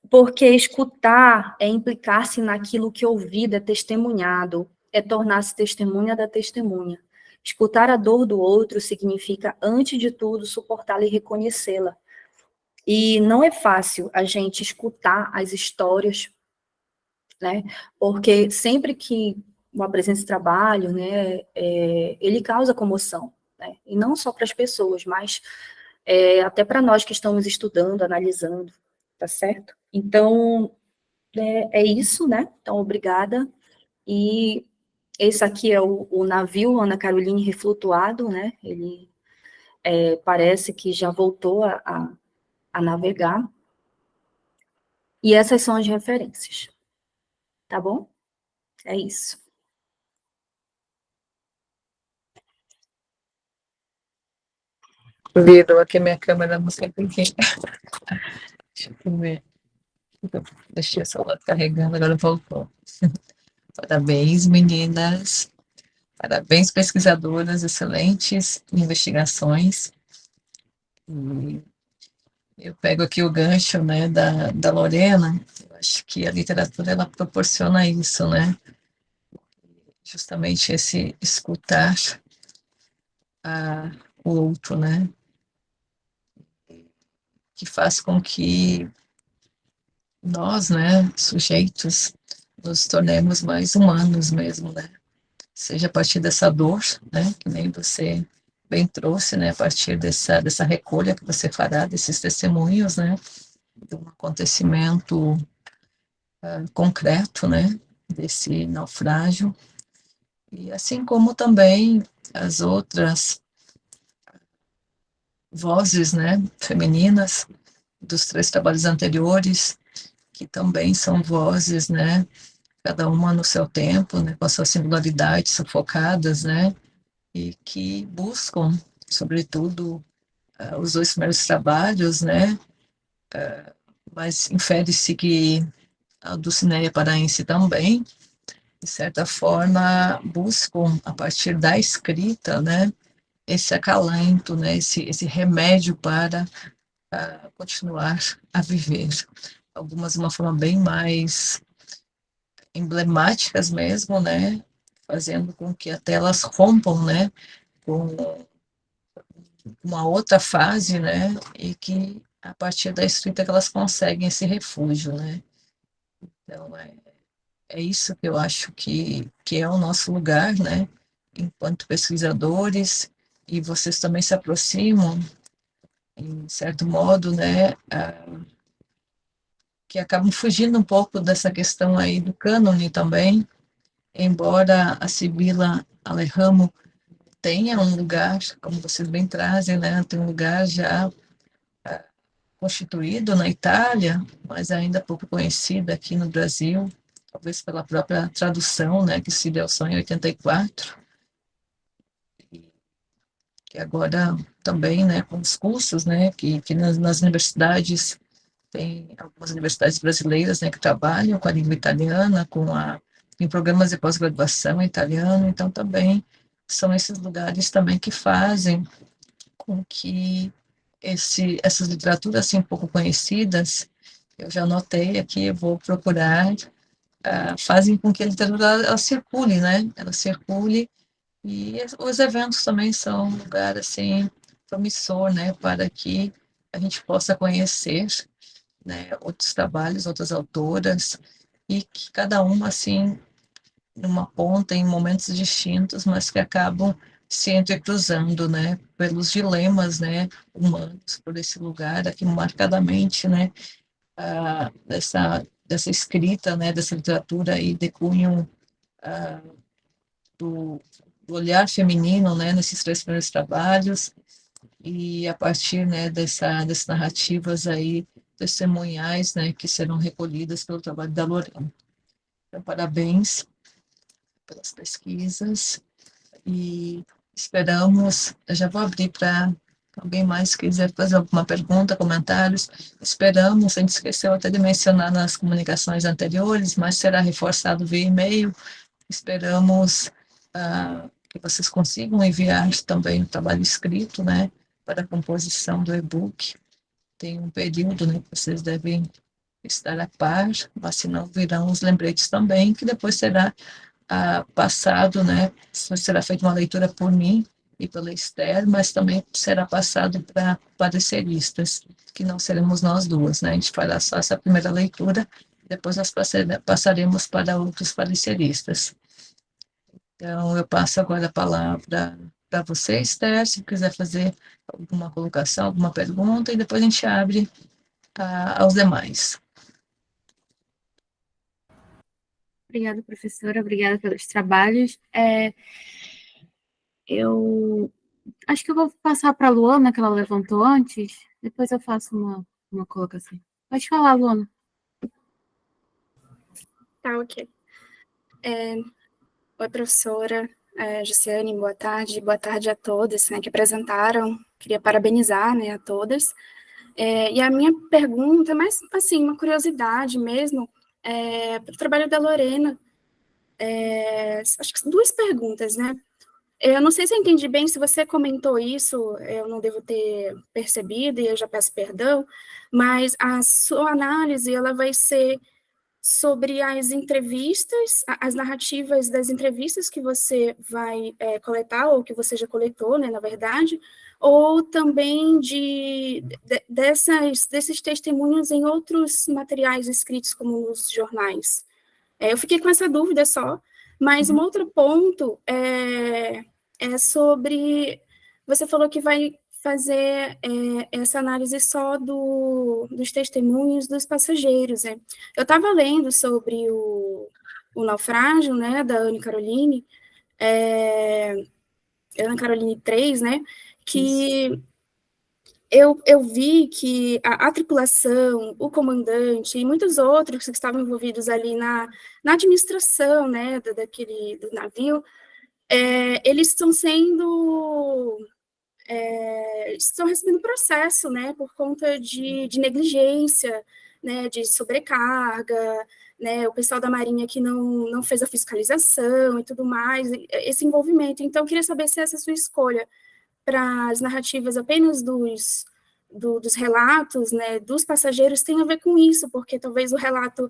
porque escutar é implicar-se naquilo que ouvido, é testemunhado, é tornar-se testemunha da testemunha. Escutar a dor do outro significa, antes de tudo, suportá-la e reconhecê-la. E não é fácil a gente escutar as histórias, né? Porque sempre que uma presença de trabalho, né, ele causa comoção, né? E não só para as pessoas, mas até para nós que estamos estudando, analisando, tá certo? Então, é isso, né? Então, obrigada. E esse aqui é o navio Ana Caroline reflutuado, né? Ele parece que já voltou a navegar. E essas são as referências. Tá bom? É isso. Virou aqui minha câmera, não sei por quê. Deixa eu ver. Deixei o celular carregando, agora voltou. Parabéns, meninas. Parabéns, pesquisadoras, excelentes investigações. E eu pego aqui o gancho, né, da Lorena. Eu acho que a literatura, ela proporciona isso, né? Justamente esse escutar o outro, né? Que faz com que nós, né, sujeitos, nos tornemos mais humanos mesmo, né? Seja a partir dessa dor, né, que nem você bem trouxe, né, a partir dessa recolha que você fará desses testemunhos, né, de um acontecimento concreto, né, desse naufrágio, e assim como também as outras vozes, né, femininas dos 3 trabalhos anteriores, que também são vozes, né, cada uma no seu tempo, né, com a sua singularidade, sufocadas, né, e que buscam, sobretudo, os 2 primeiros trabalhos, né, mas infere-se que a Dulcinea Paraense também, de certa forma, buscam, a partir da escrita, né, esse acalento, né, esse remédio para continuar a viver. Algumas de uma forma bem mais emblemáticas mesmo, né, fazendo com que até elas rompam, né, com uma outra fase, né, e que a partir da escrita que elas conseguem esse refúgio, né. Então, é isso que eu acho que é o nosso lugar, né, enquanto pesquisadores, e vocês também se aproximam, em certo modo, né, que acabam fugindo um pouco dessa questão aí do cânone também, embora a Sibila Alejarmo tenha um lugar, como vocês bem trazem, né, tem um lugar já constituído na Itália, mas ainda pouco conhecido aqui no Brasil, talvez pela própria tradução, né, que se deu só em 84, que agora também, né, com os cursos, né, que nas universidades, tem algumas universidades brasileiras, né, que trabalham com a língua italiana, em programas de pós-graduação em italiano, então também são esses lugares também que fazem com que essas literaturas assim pouco conhecidas, eu já anotei aqui, eu vou procurar, fazem com que a literatura ela circule, né? Ela circule, e os eventos também são um lugar assim promissor, né, para que a gente possa conhecer, né, outros trabalhos, outras autoras, e que cada uma assim numa ponta em momentos distintos, mas que acabam se entrecruzando, né, pelos dilemas, né, humanos, por esse lugar aqui marcadamente, né, dessa escrita, né, dessa literatura aí de cunho do, do olhar feminino, né, nesses 3 primeiros trabalhos, e a partir, né, dessas narrativas aí testemunhais, né, que serão recolhidas pelo trabalho da Lorena. Então, parabéns pelas pesquisas, e esperamos, eu já vou abrir para alguém mais quiser fazer alguma pergunta, comentários, esperamos, a gente esqueceu até de mencionar nas comunicações anteriores, mas será reforçado via e-mail, esperamos que vocês consigam enviar também o trabalho escrito, né, para a composição do e-book, tem um período, né, que vocês devem estar a par, mas se não virão os lembretes também, que depois será passado, né, será feita uma leitura por mim e pela Esther, mas também será passado para pareceristas, que não seremos nós duas, né, a gente fará só essa primeira leitura, depois nós passaremos para outros pareceristas. Então, eu passo agora a palavra para você, Esther, se quiser fazer alguma colocação, alguma pergunta, e depois a gente abre aos demais. Obrigada, professora, obrigada pelos trabalhos. Eu acho que eu vou passar para a Luana, que ela levantou antes, depois eu faço uma colocação. Pode falar, Luana. Tá, ok. Oi, professora Jussiane, boa tarde a todas, né, que apresentaram. Queria parabenizar, né, a todas. E a minha pergunta é mais, assim, uma curiosidade mesmo, para o trabalho da Lorena. Acho que 2 perguntas, né? Eu não sei se eu entendi bem, se você comentou isso, eu não devo ter percebido, e eu já peço perdão, mas a sua análise, ela vai ser sobre as entrevistas, as narrativas das entrevistas que você vai coletar, ou que você já coletou, né, na verdade, ou também desses testemunhos em outros materiais escritos, como nos jornais. Eu fiquei com essa dúvida só, mas um outro ponto é sobre... Você falou que vai fazer essa análise só dos testemunhos dos passageiros. Eu estava lendo sobre o naufrágio, né, da Anne Caroline, Anne Caroline 3, né, que eu vi que a tripulação, o comandante e muitos outros que estavam envolvidos ali na administração, né, do navio, eles estão recebendo processo, né, por conta de negligência, né, de sobrecarga, né, o pessoal da Marinha que não fez a fiscalização e tudo mais, esse envolvimento. Então, eu queria saber se essa é a sua escolha para as narrativas apenas dos relatos, né, dos passageiros tem a ver com isso, porque talvez o relato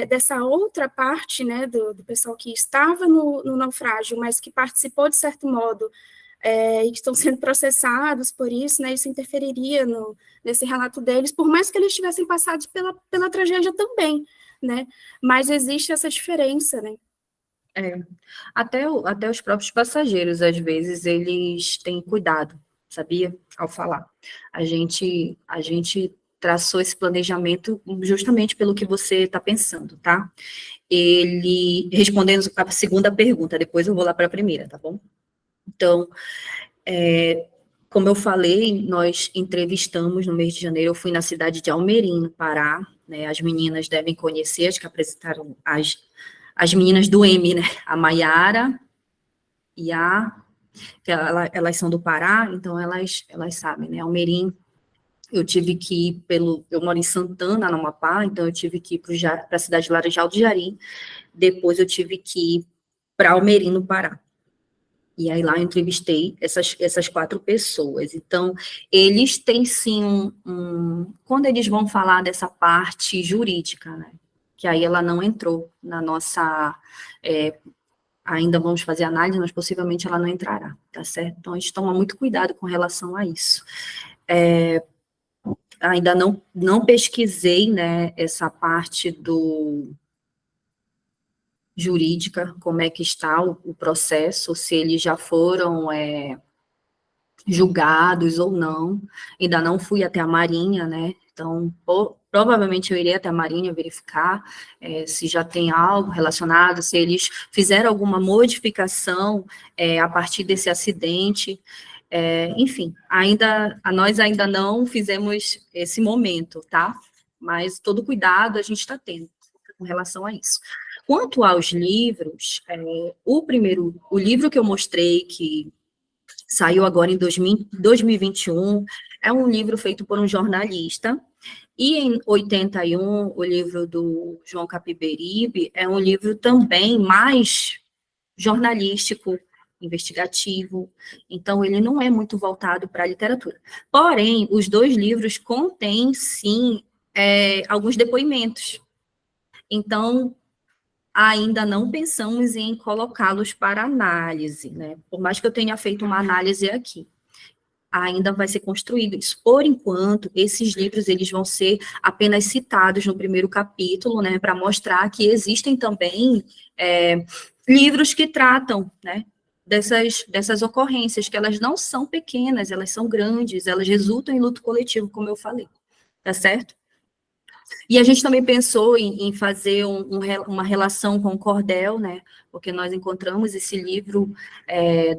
dessa outra parte, né, do pessoal que estava no naufrágio, mas que participou de certo modo, e que estão sendo processados por isso, né, isso interferiria nesse relato deles, por mais que eles tivessem passado pela tragédia também, né, mas existe essa diferença, né. Até os próprios passageiros, às vezes, eles têm cuidado, sabia? Ao falar. A gente traçou esse planejamento justamente pelo que você está pensando, tá? Ele, respondendo a segunda pergunta, depois eu vou lá para a primeira, tá bom? Então, como eu falei, nós entrevistamos no mês de janeiro, eu fui na cidade de Almerim, no Pará, né? As meninas devem conhecer, as que apresentaram as meninas do M, né? A Maiara e elas são do Pará, então elas sabem, né? Almerim, eu tive que ir eu moro em Santana, no Amapá, então eu tive que ir para a cidade de Laranjal do Jari, depois eu tive que ir para Almerim, no Pará. E aí lá eu entrevistei essas 4 pessoas. Então, eles têm sim quando eles vão falar dessa parte jurídica, né? Que aí ela não entrou na nossa... ainda vamos fazer análise, mas possivelmente ela não entrará, tá certo? Então, a gente toma muito cuidado com relação a isso. Ainda não pesquisei, né, essa parte jurídica, como é que está o processo, se eles já foram julgados ou não. Ainda não fui até a Marinha, né? Então, provavelmente eu irei até a Marinha verificar se já tem algo relacionado, se eles fizeram alguma modificação a partir desse acidente. Enfim, nós ainda não fizemos esse momento, tá? Mas todo cuidado a gente está tendo com relação a isso. Quanto aos livros, o livro que eu mostrei, que saiu agora em 2021, é um livro feito por um jornalista, e em 81, o livro do João Capiberibe é um livro também mais jornalístico, investigativo, então ele não é muito voltado para a literatura. Porém, os 2 livros contêm, sim, alguns depoimentos. Então, ainda não pensamos em colocá-los para análise, né? Por mais que eu tenha feito uma análise aqui, ainda vai ser construído isso. Por enquanto, esses livros eles vão ser apenas citados no primeiro capítulo, né? Para mostrar que existem também livros que tratam, né? Dessas ocorrências, que elas não são pequenas, elas são grandes, elas resultam em luto coletivo, como eu falei, tá certo? E a gente também pensou em fazer uma relação com o cordel, né? Porque nós encontramos esse livro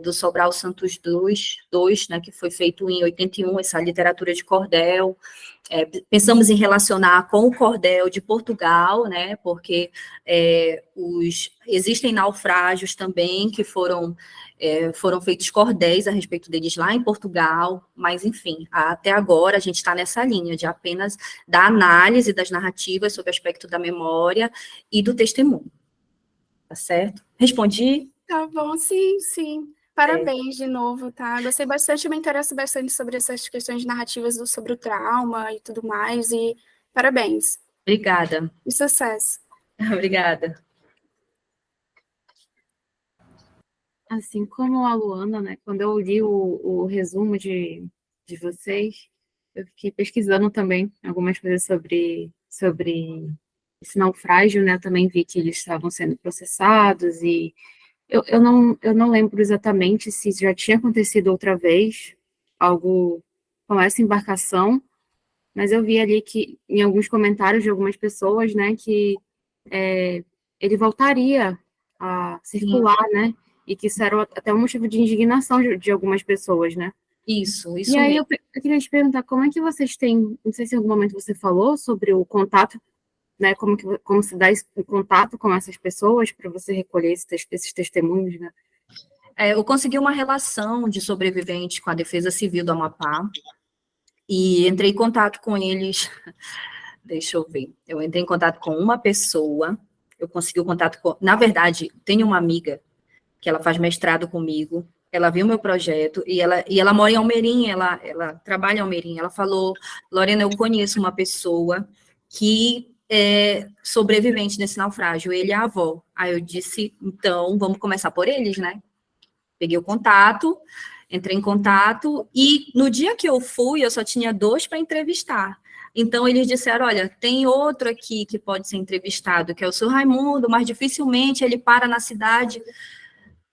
do Sobral Santos 2, né? Que foi feito em 81, essa literatura de cordel. Pensamos em relacionar com o cordel de Portugal, né? Porque existem naufrágios também que foram feitos cordéis a respeito deles lá em Portugal, mas, enfim, até agora a gente está nessa linha de apenas da análise das narrativas sobre o aspecto da memória e do testemunho. Tá certo? Respondi? Tá bom, sim. Parabéns de novo, tá? Gostei bastante, me interesso bastante sobre essas questões narrativas sobre o trauma e tudo mais, e parabéns. Obrigada. E sucesso. Obrigada. Assim como a Luana, né, quando eu li o resumo de vocês, eu fiquei pesquisando também algumas coisas sobre esse naufrágio, né, eu também vi que eles estavam sendo processados, e eu não lembro exatamente se já tinha acontecido outra vez algo com essa embarcação, mas eu vi ali que, em alguns comentários de algumas pessoas, né, que ele voltaria a circular, né, e que isso era até um motivo de indignação de algumas pessoas, né? Isso E aí mesmo. eu queria te perguntar, como é que vocês têm, não sei se em algum momento você falou sobre o contato, né, como se dá o contato com essas pessoas para você recolher esses testemunhos, né? Eu consegui uma relação de sobrevivente com a Defesa Civil do Amapá, e entrei em contato com eles, deixa eu ver, eu entrei em contato com uma pessoa, eu consegui o contato com, na verdade, tenho uma amiga que ela faz mestrado comigo, ela viu meu projeto, e ela mora em Almerim, ela trabalha em Almerim, ela falou, Lorena, eu conheço uma pessoa que é sobrevivente desse naufrágio, ele é a avó. Aí eu disse, então, vamos começar por eles, né? Peguei o contato, entrei em contato, e no dia que eu fui, eu só tinha 2 para entrevistar. Então, eles disseram, olha, tem outro aqui que pode ser entrevistado, que é o seu Raimundo, mas dificilmente ele para na cidade.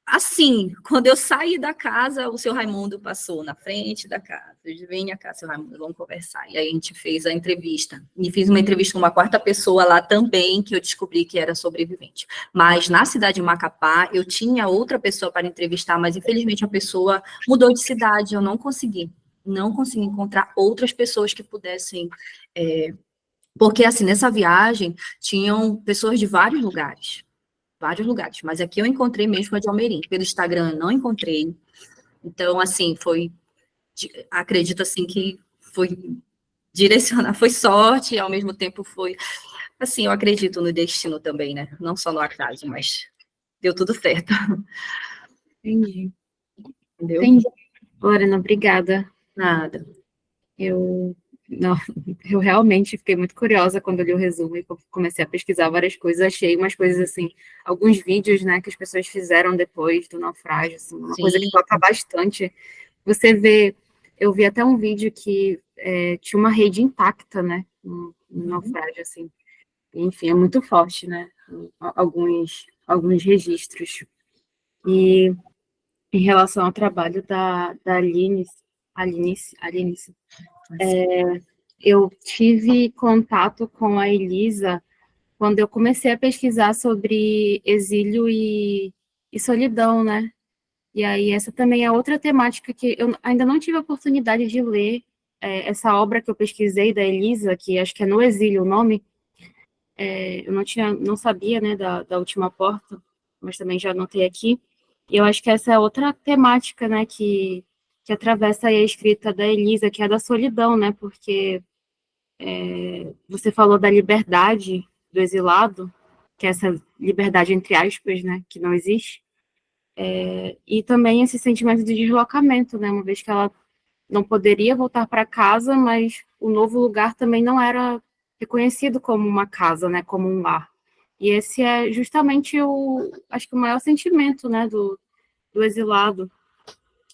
Assim, quando eu saí da casa, o seu Raimundo passou na frente da casa. Ele venha cá, seu Raimundo, vamos conversar. E aí a gente fez a entrevista. E fiz uma entrevista com uma quarta pessoa lá também, que eu descobri que era sobrevivente. Mas na cidade de Macapá, eu tinha outra pessoa para entrevistar, mas infelizmente a pessoa mudou de cidade, eu não consegui. Não consegui encontrar outras pessoas que pudessem... porque, assim, nessa viagem, tinham pessoas de vários lugares, mas aqui eu encontrei mesmo a de Almerim, pelo Instagram eu não encontrei, então, assim, acredito, assim, que foi direcionar, foi sorte, e ao mesmo tempo foi, assim, eu acredito no destino também, né, não só no acaso, mas deu tudo certo. Entendi. Entendeu? Entendi. Lorena, obrigada. Nada. Eu realmente fiquei muito curiosa quando eu li o resumo e comecei a pesquisar várias coisas, achei umas coisas assim, alguns vídeos, né, que as pessoas fizeram depois do naufrágio, assim, uma coisa que toca bastante. Você vê, eu vi até um vídeo que tinha uma rede intacta, né, no naufrágio, assim. Enfim, é muito forte, né, alguns registros. E em relação ao trabalho da Alinice, eu tive contato com a Elisa quando eu comecei a pesquisar sobre exílio e solidão, né? E aí essa também é outra temática que eu ainda não tive a oportunidade de ler, essa obra que eu pesquisei da Elisa, que acho que é No Exílio o nome. Eu não sabia, né, da Última Porta, mas também já anotei aqui. E eu acho que essa é outra temática, né, que atravessa aí a escrita da Elisa, que é da solidão, né, porque você falou da liberdade do exilado, que é essa liberdade entre aspas, né, que não existe, e também esse sentimento de deslocamento, né, uma vez que ela não poderia voltar para casa, mas o novo lugar também não era reconhecido como uma casa, né, como um lar. E esse é justamente acho que o maior sentimento, né, do exilado,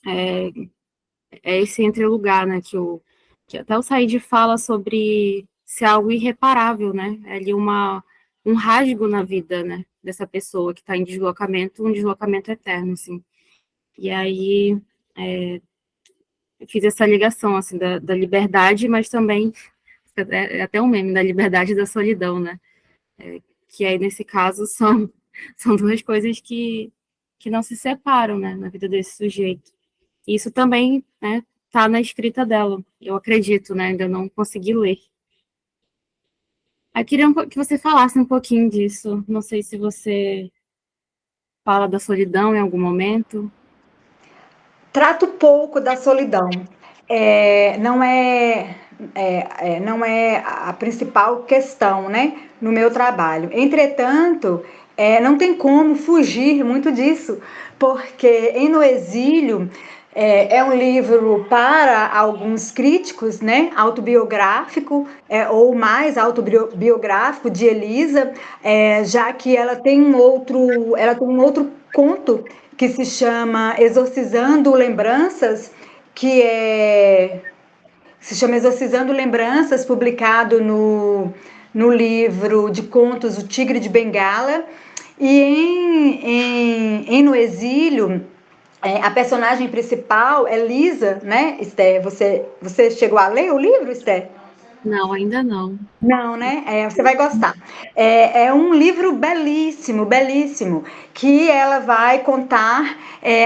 é esse entrelugar, né, que até o Said fala sobre ser algo irreparável, né, é ali um rasgo na vida, né, dessa pessoa que está em deslocamento, um deslocamento eterno, assim. E aí, eu fiz essa ligação, assim, da liberdade, mas também, é até um meme, da liberdade e da solidão, né, que aí, nesse caso, são duas coisas que não se separam, né, na vida desse sujeito. E isso também, né, tá na escrita dela, eu acredito, né, ainda não consegui ler. Eu queria que você falasse um pouquinho disso, não sei se você fala da solidão em algum momento. Trato pouco da solidão. Não é a principal questão, né, no meu trabalho. Entretanto, não tem como fugir muito disso, porque No Exílio é um livro para alguns críticos, né, autobiográfico, ou mais autobiográfico de Elisa, já que ela tem um outro conto que se chama Exorcizando Lembranças, se chama Exorcizando Lembranças, publicado no livro de contos O Tigre de Bengala. E em No Exílio, a personagem principal é Lisa, né, Esther? Você chegou a ler o livro, Esther? Não, ainda não. Não, né? Você vai gostar. É um livro belíssimo, belíssimo, que ela vai contar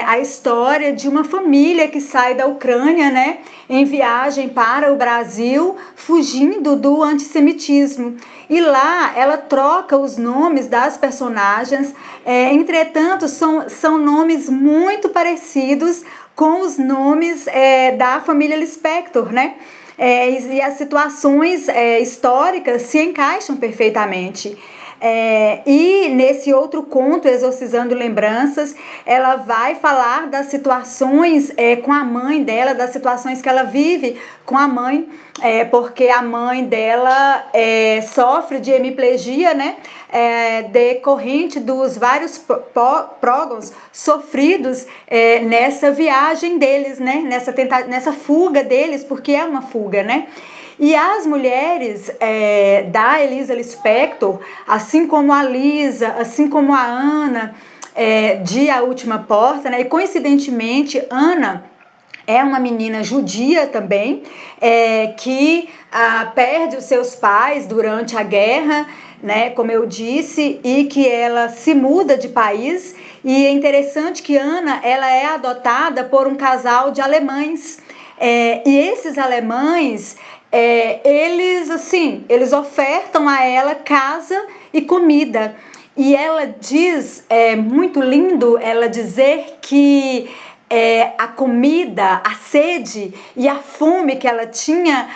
a história de uma família que sai da Ucrânia, né, em viagem para o Brasil, fugindo do antissemitismo. E lá ela troca os nomes das personagens, entretanto, são nomes muito parecidos com os nomes da família Lispector, né? E as situações históricas se encaixam perfeitamente. E nesse outro conto, Exorcizando Lembranças, ela vai falar das situações com a mãe dela, das situações que ela vive com a mãe, porque a mãe dela sofre de hemiplegia, né? Decorrente dos vários prógons sofridos nessa viagem deles, né? Nessa fuga deles, porque é uma fuga, né? E as mulheres da Elisa Lispector, assim como a Lisa, assim como a Ana, de A Última Porta, né? E coincidentemente, Ana é uma menina judia também, que perde os seus pais durante a guerra, né, como eu disse, e que ela se muda de país. E é interessante que Ana, ela é adotada por um casal de alemães. E esses alemães, eles ofertam a ela casa e comida. E ela diz, muito lindo ela dizer que a comida, a sede e a fome que ela tinha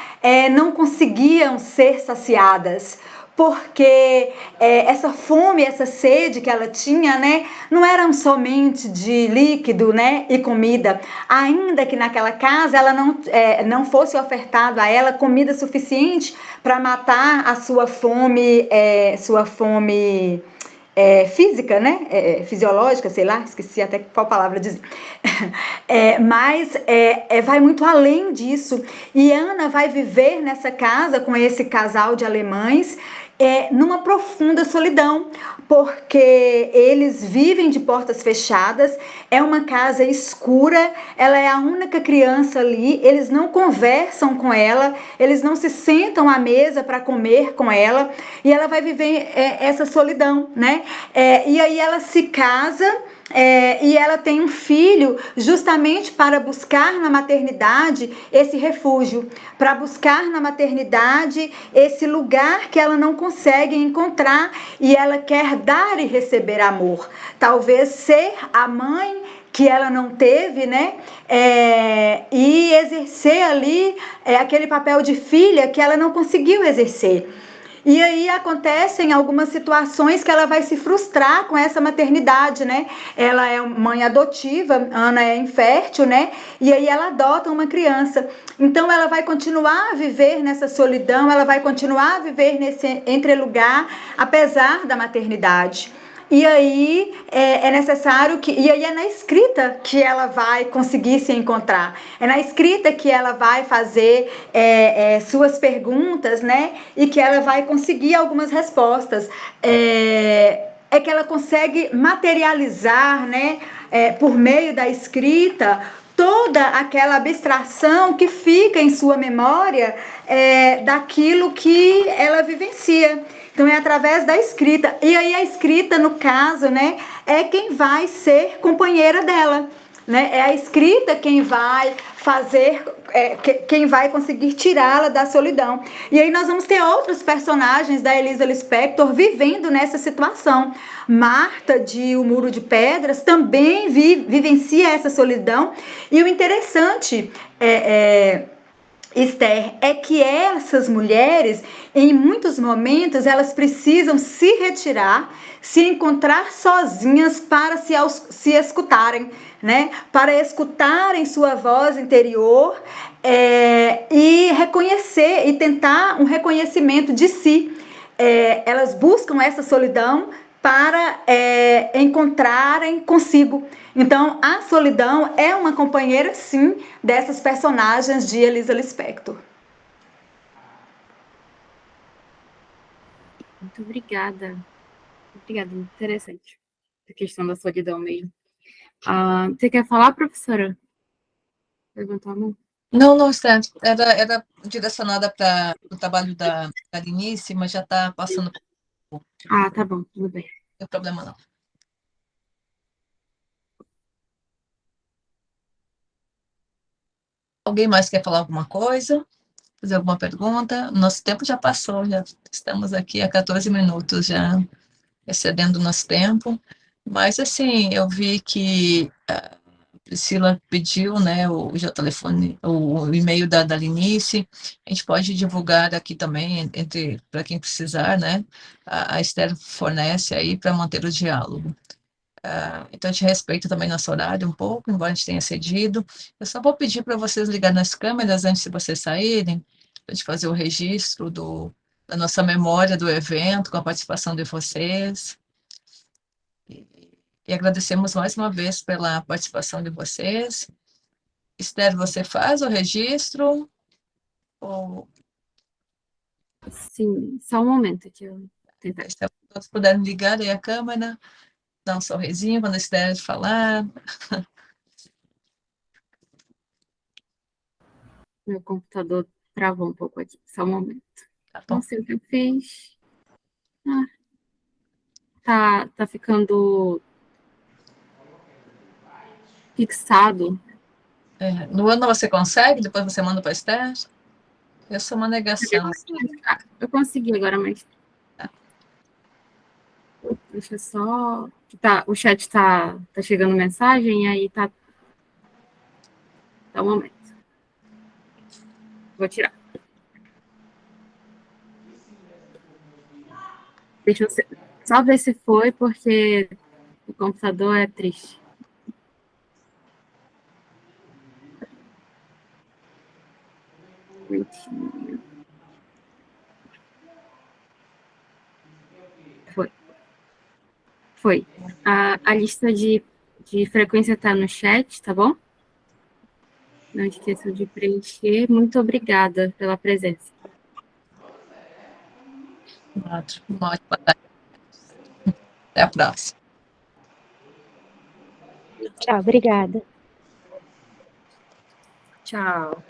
não conseguiam ser saciadas, porque essa fome, essa sede que ela tinha, né, não eram somente de líquido, né, e comida, ainda que naquela casa ela não fosse ofertado a ela comida suficiente para matar a sua fome, física, né? Fisiológica, sei lá, esqueci até qual palavra dizer. Mas vai muito além disso. E Ana vai viver nessa casa com esse casal de alemães numa profunda solidão, porque eles vivem de portas fechadas, é uma casa escura, ela é a única criança ali, eles não conversam com ela, eles não se sentam à mesa para comer com ela, e ela vai viver essa solidão, né? E aí ela se casa, e ela tem um filho justamente para buscar na maternidade esse refúgio, para buscar na maternidade esse lugar que ela não consegue encontrar, e ela quer dar e receber amor, talvez ser a mãe que ela não teve, né? E exercer ali aquele papel de filha que ela não conseguiu exercer. E aí acontecem algumas situações que ela vai se frustrar com essa maternidade, né? Ela é mãe adotiva, Ana é infértil, né? E aí ela adota uma criança. Então ela vai continuar a viver nessa solidão, ela vai continuar a viver nesse entrelugar, apesar da maternidade. E aí é necessário que... E aí é na escrita que ela vai conseguir se encontrar. É na escrita que ela vai fazer suas perguntas, né? E que ela vai conseguir algumas respostas. É que ela consegue materializar, né? Por meio da escrita, toda aquela abstração que fica em sua memória daquilo que ela vivencia. Então, é através da escrita. E aí, a escrita, no caso, né, é quem vai ser companheira dela. Né? É a escrita quem vai fazer, quem vai conseguir tirá-la da solidão. E aí nós vamos ter outros personagens da Elisa Lispector vivendo nessa situação. Marta, de O Muro de Pedras, também vivencia essa solidão. E o interessante Esther, é que essas mulheres, em muitos momentos, elas precisam se retirar, se encontrar sozinhas para se escutarem, né? Para escutarem sua voz interior e reconhecer, e tentar um reconhecimento de si. Elas buscam essa solidão para encontrarem consigo. Então, a solidão é uma companheira, sim, dessas personagens de Elisa Lispector. Muito obrigada. Obrigada, interessante. A questão da solidão mesmo. Você quer falar, professora? Levantou a mão? Não, Esther, era direcionada para o trabalho da Linice, mas já está passando. Tá bom, tudo bem. Não tem problema não. Alguém mais quer falar alguma coisa? Fazer alguma pergunta? Nosso tempo já passou, já estamos aqui há 14 minutos, já excedendo o nosso tempo. Mas, assim, eu vi que a Priscila pediu, né, o telefone, o e-mail da Linice. A gente pode divulgar aqui também, para quem precisar, né? A Esther fornece aí para manter o diálogo. Então, a gente respeita também nosso horário um pouco, embora a gente tenha cedido. Eu só vou pedir para vocês ligarem as câmeras antes de vocês saírem, para a gente fazer o registro da nossa memória do evento, com a participação de vocês. E agradecemos mais uma vez pela participação de vocês. Esther, você faz o registro? Ou Sim, só um momento que eu tentar. Se todos puderem ligar aí a câmera, dar um sorrisinho quando eles derem de falar. Meu computador travou um pouco aqui, só um momento. Tá bom. Não sei o que eu fiz. Tá ficando fixado. No ano você consegue, depois você manda para a Esther? Eu sou uma negação. Eu consegui agora, mas deixa só. O chat tá chegando mensagem, aí tá um momento. Vou tirar. Deixa eu só ver se foi, porque o computador é triste. Foi. A lista de frequência está no chat, tá bom? Não esqueça de preencher. Muito obrigada pela presença. Uma ótima tarde. Até a próxima. Tchau, obrigada. Tchau.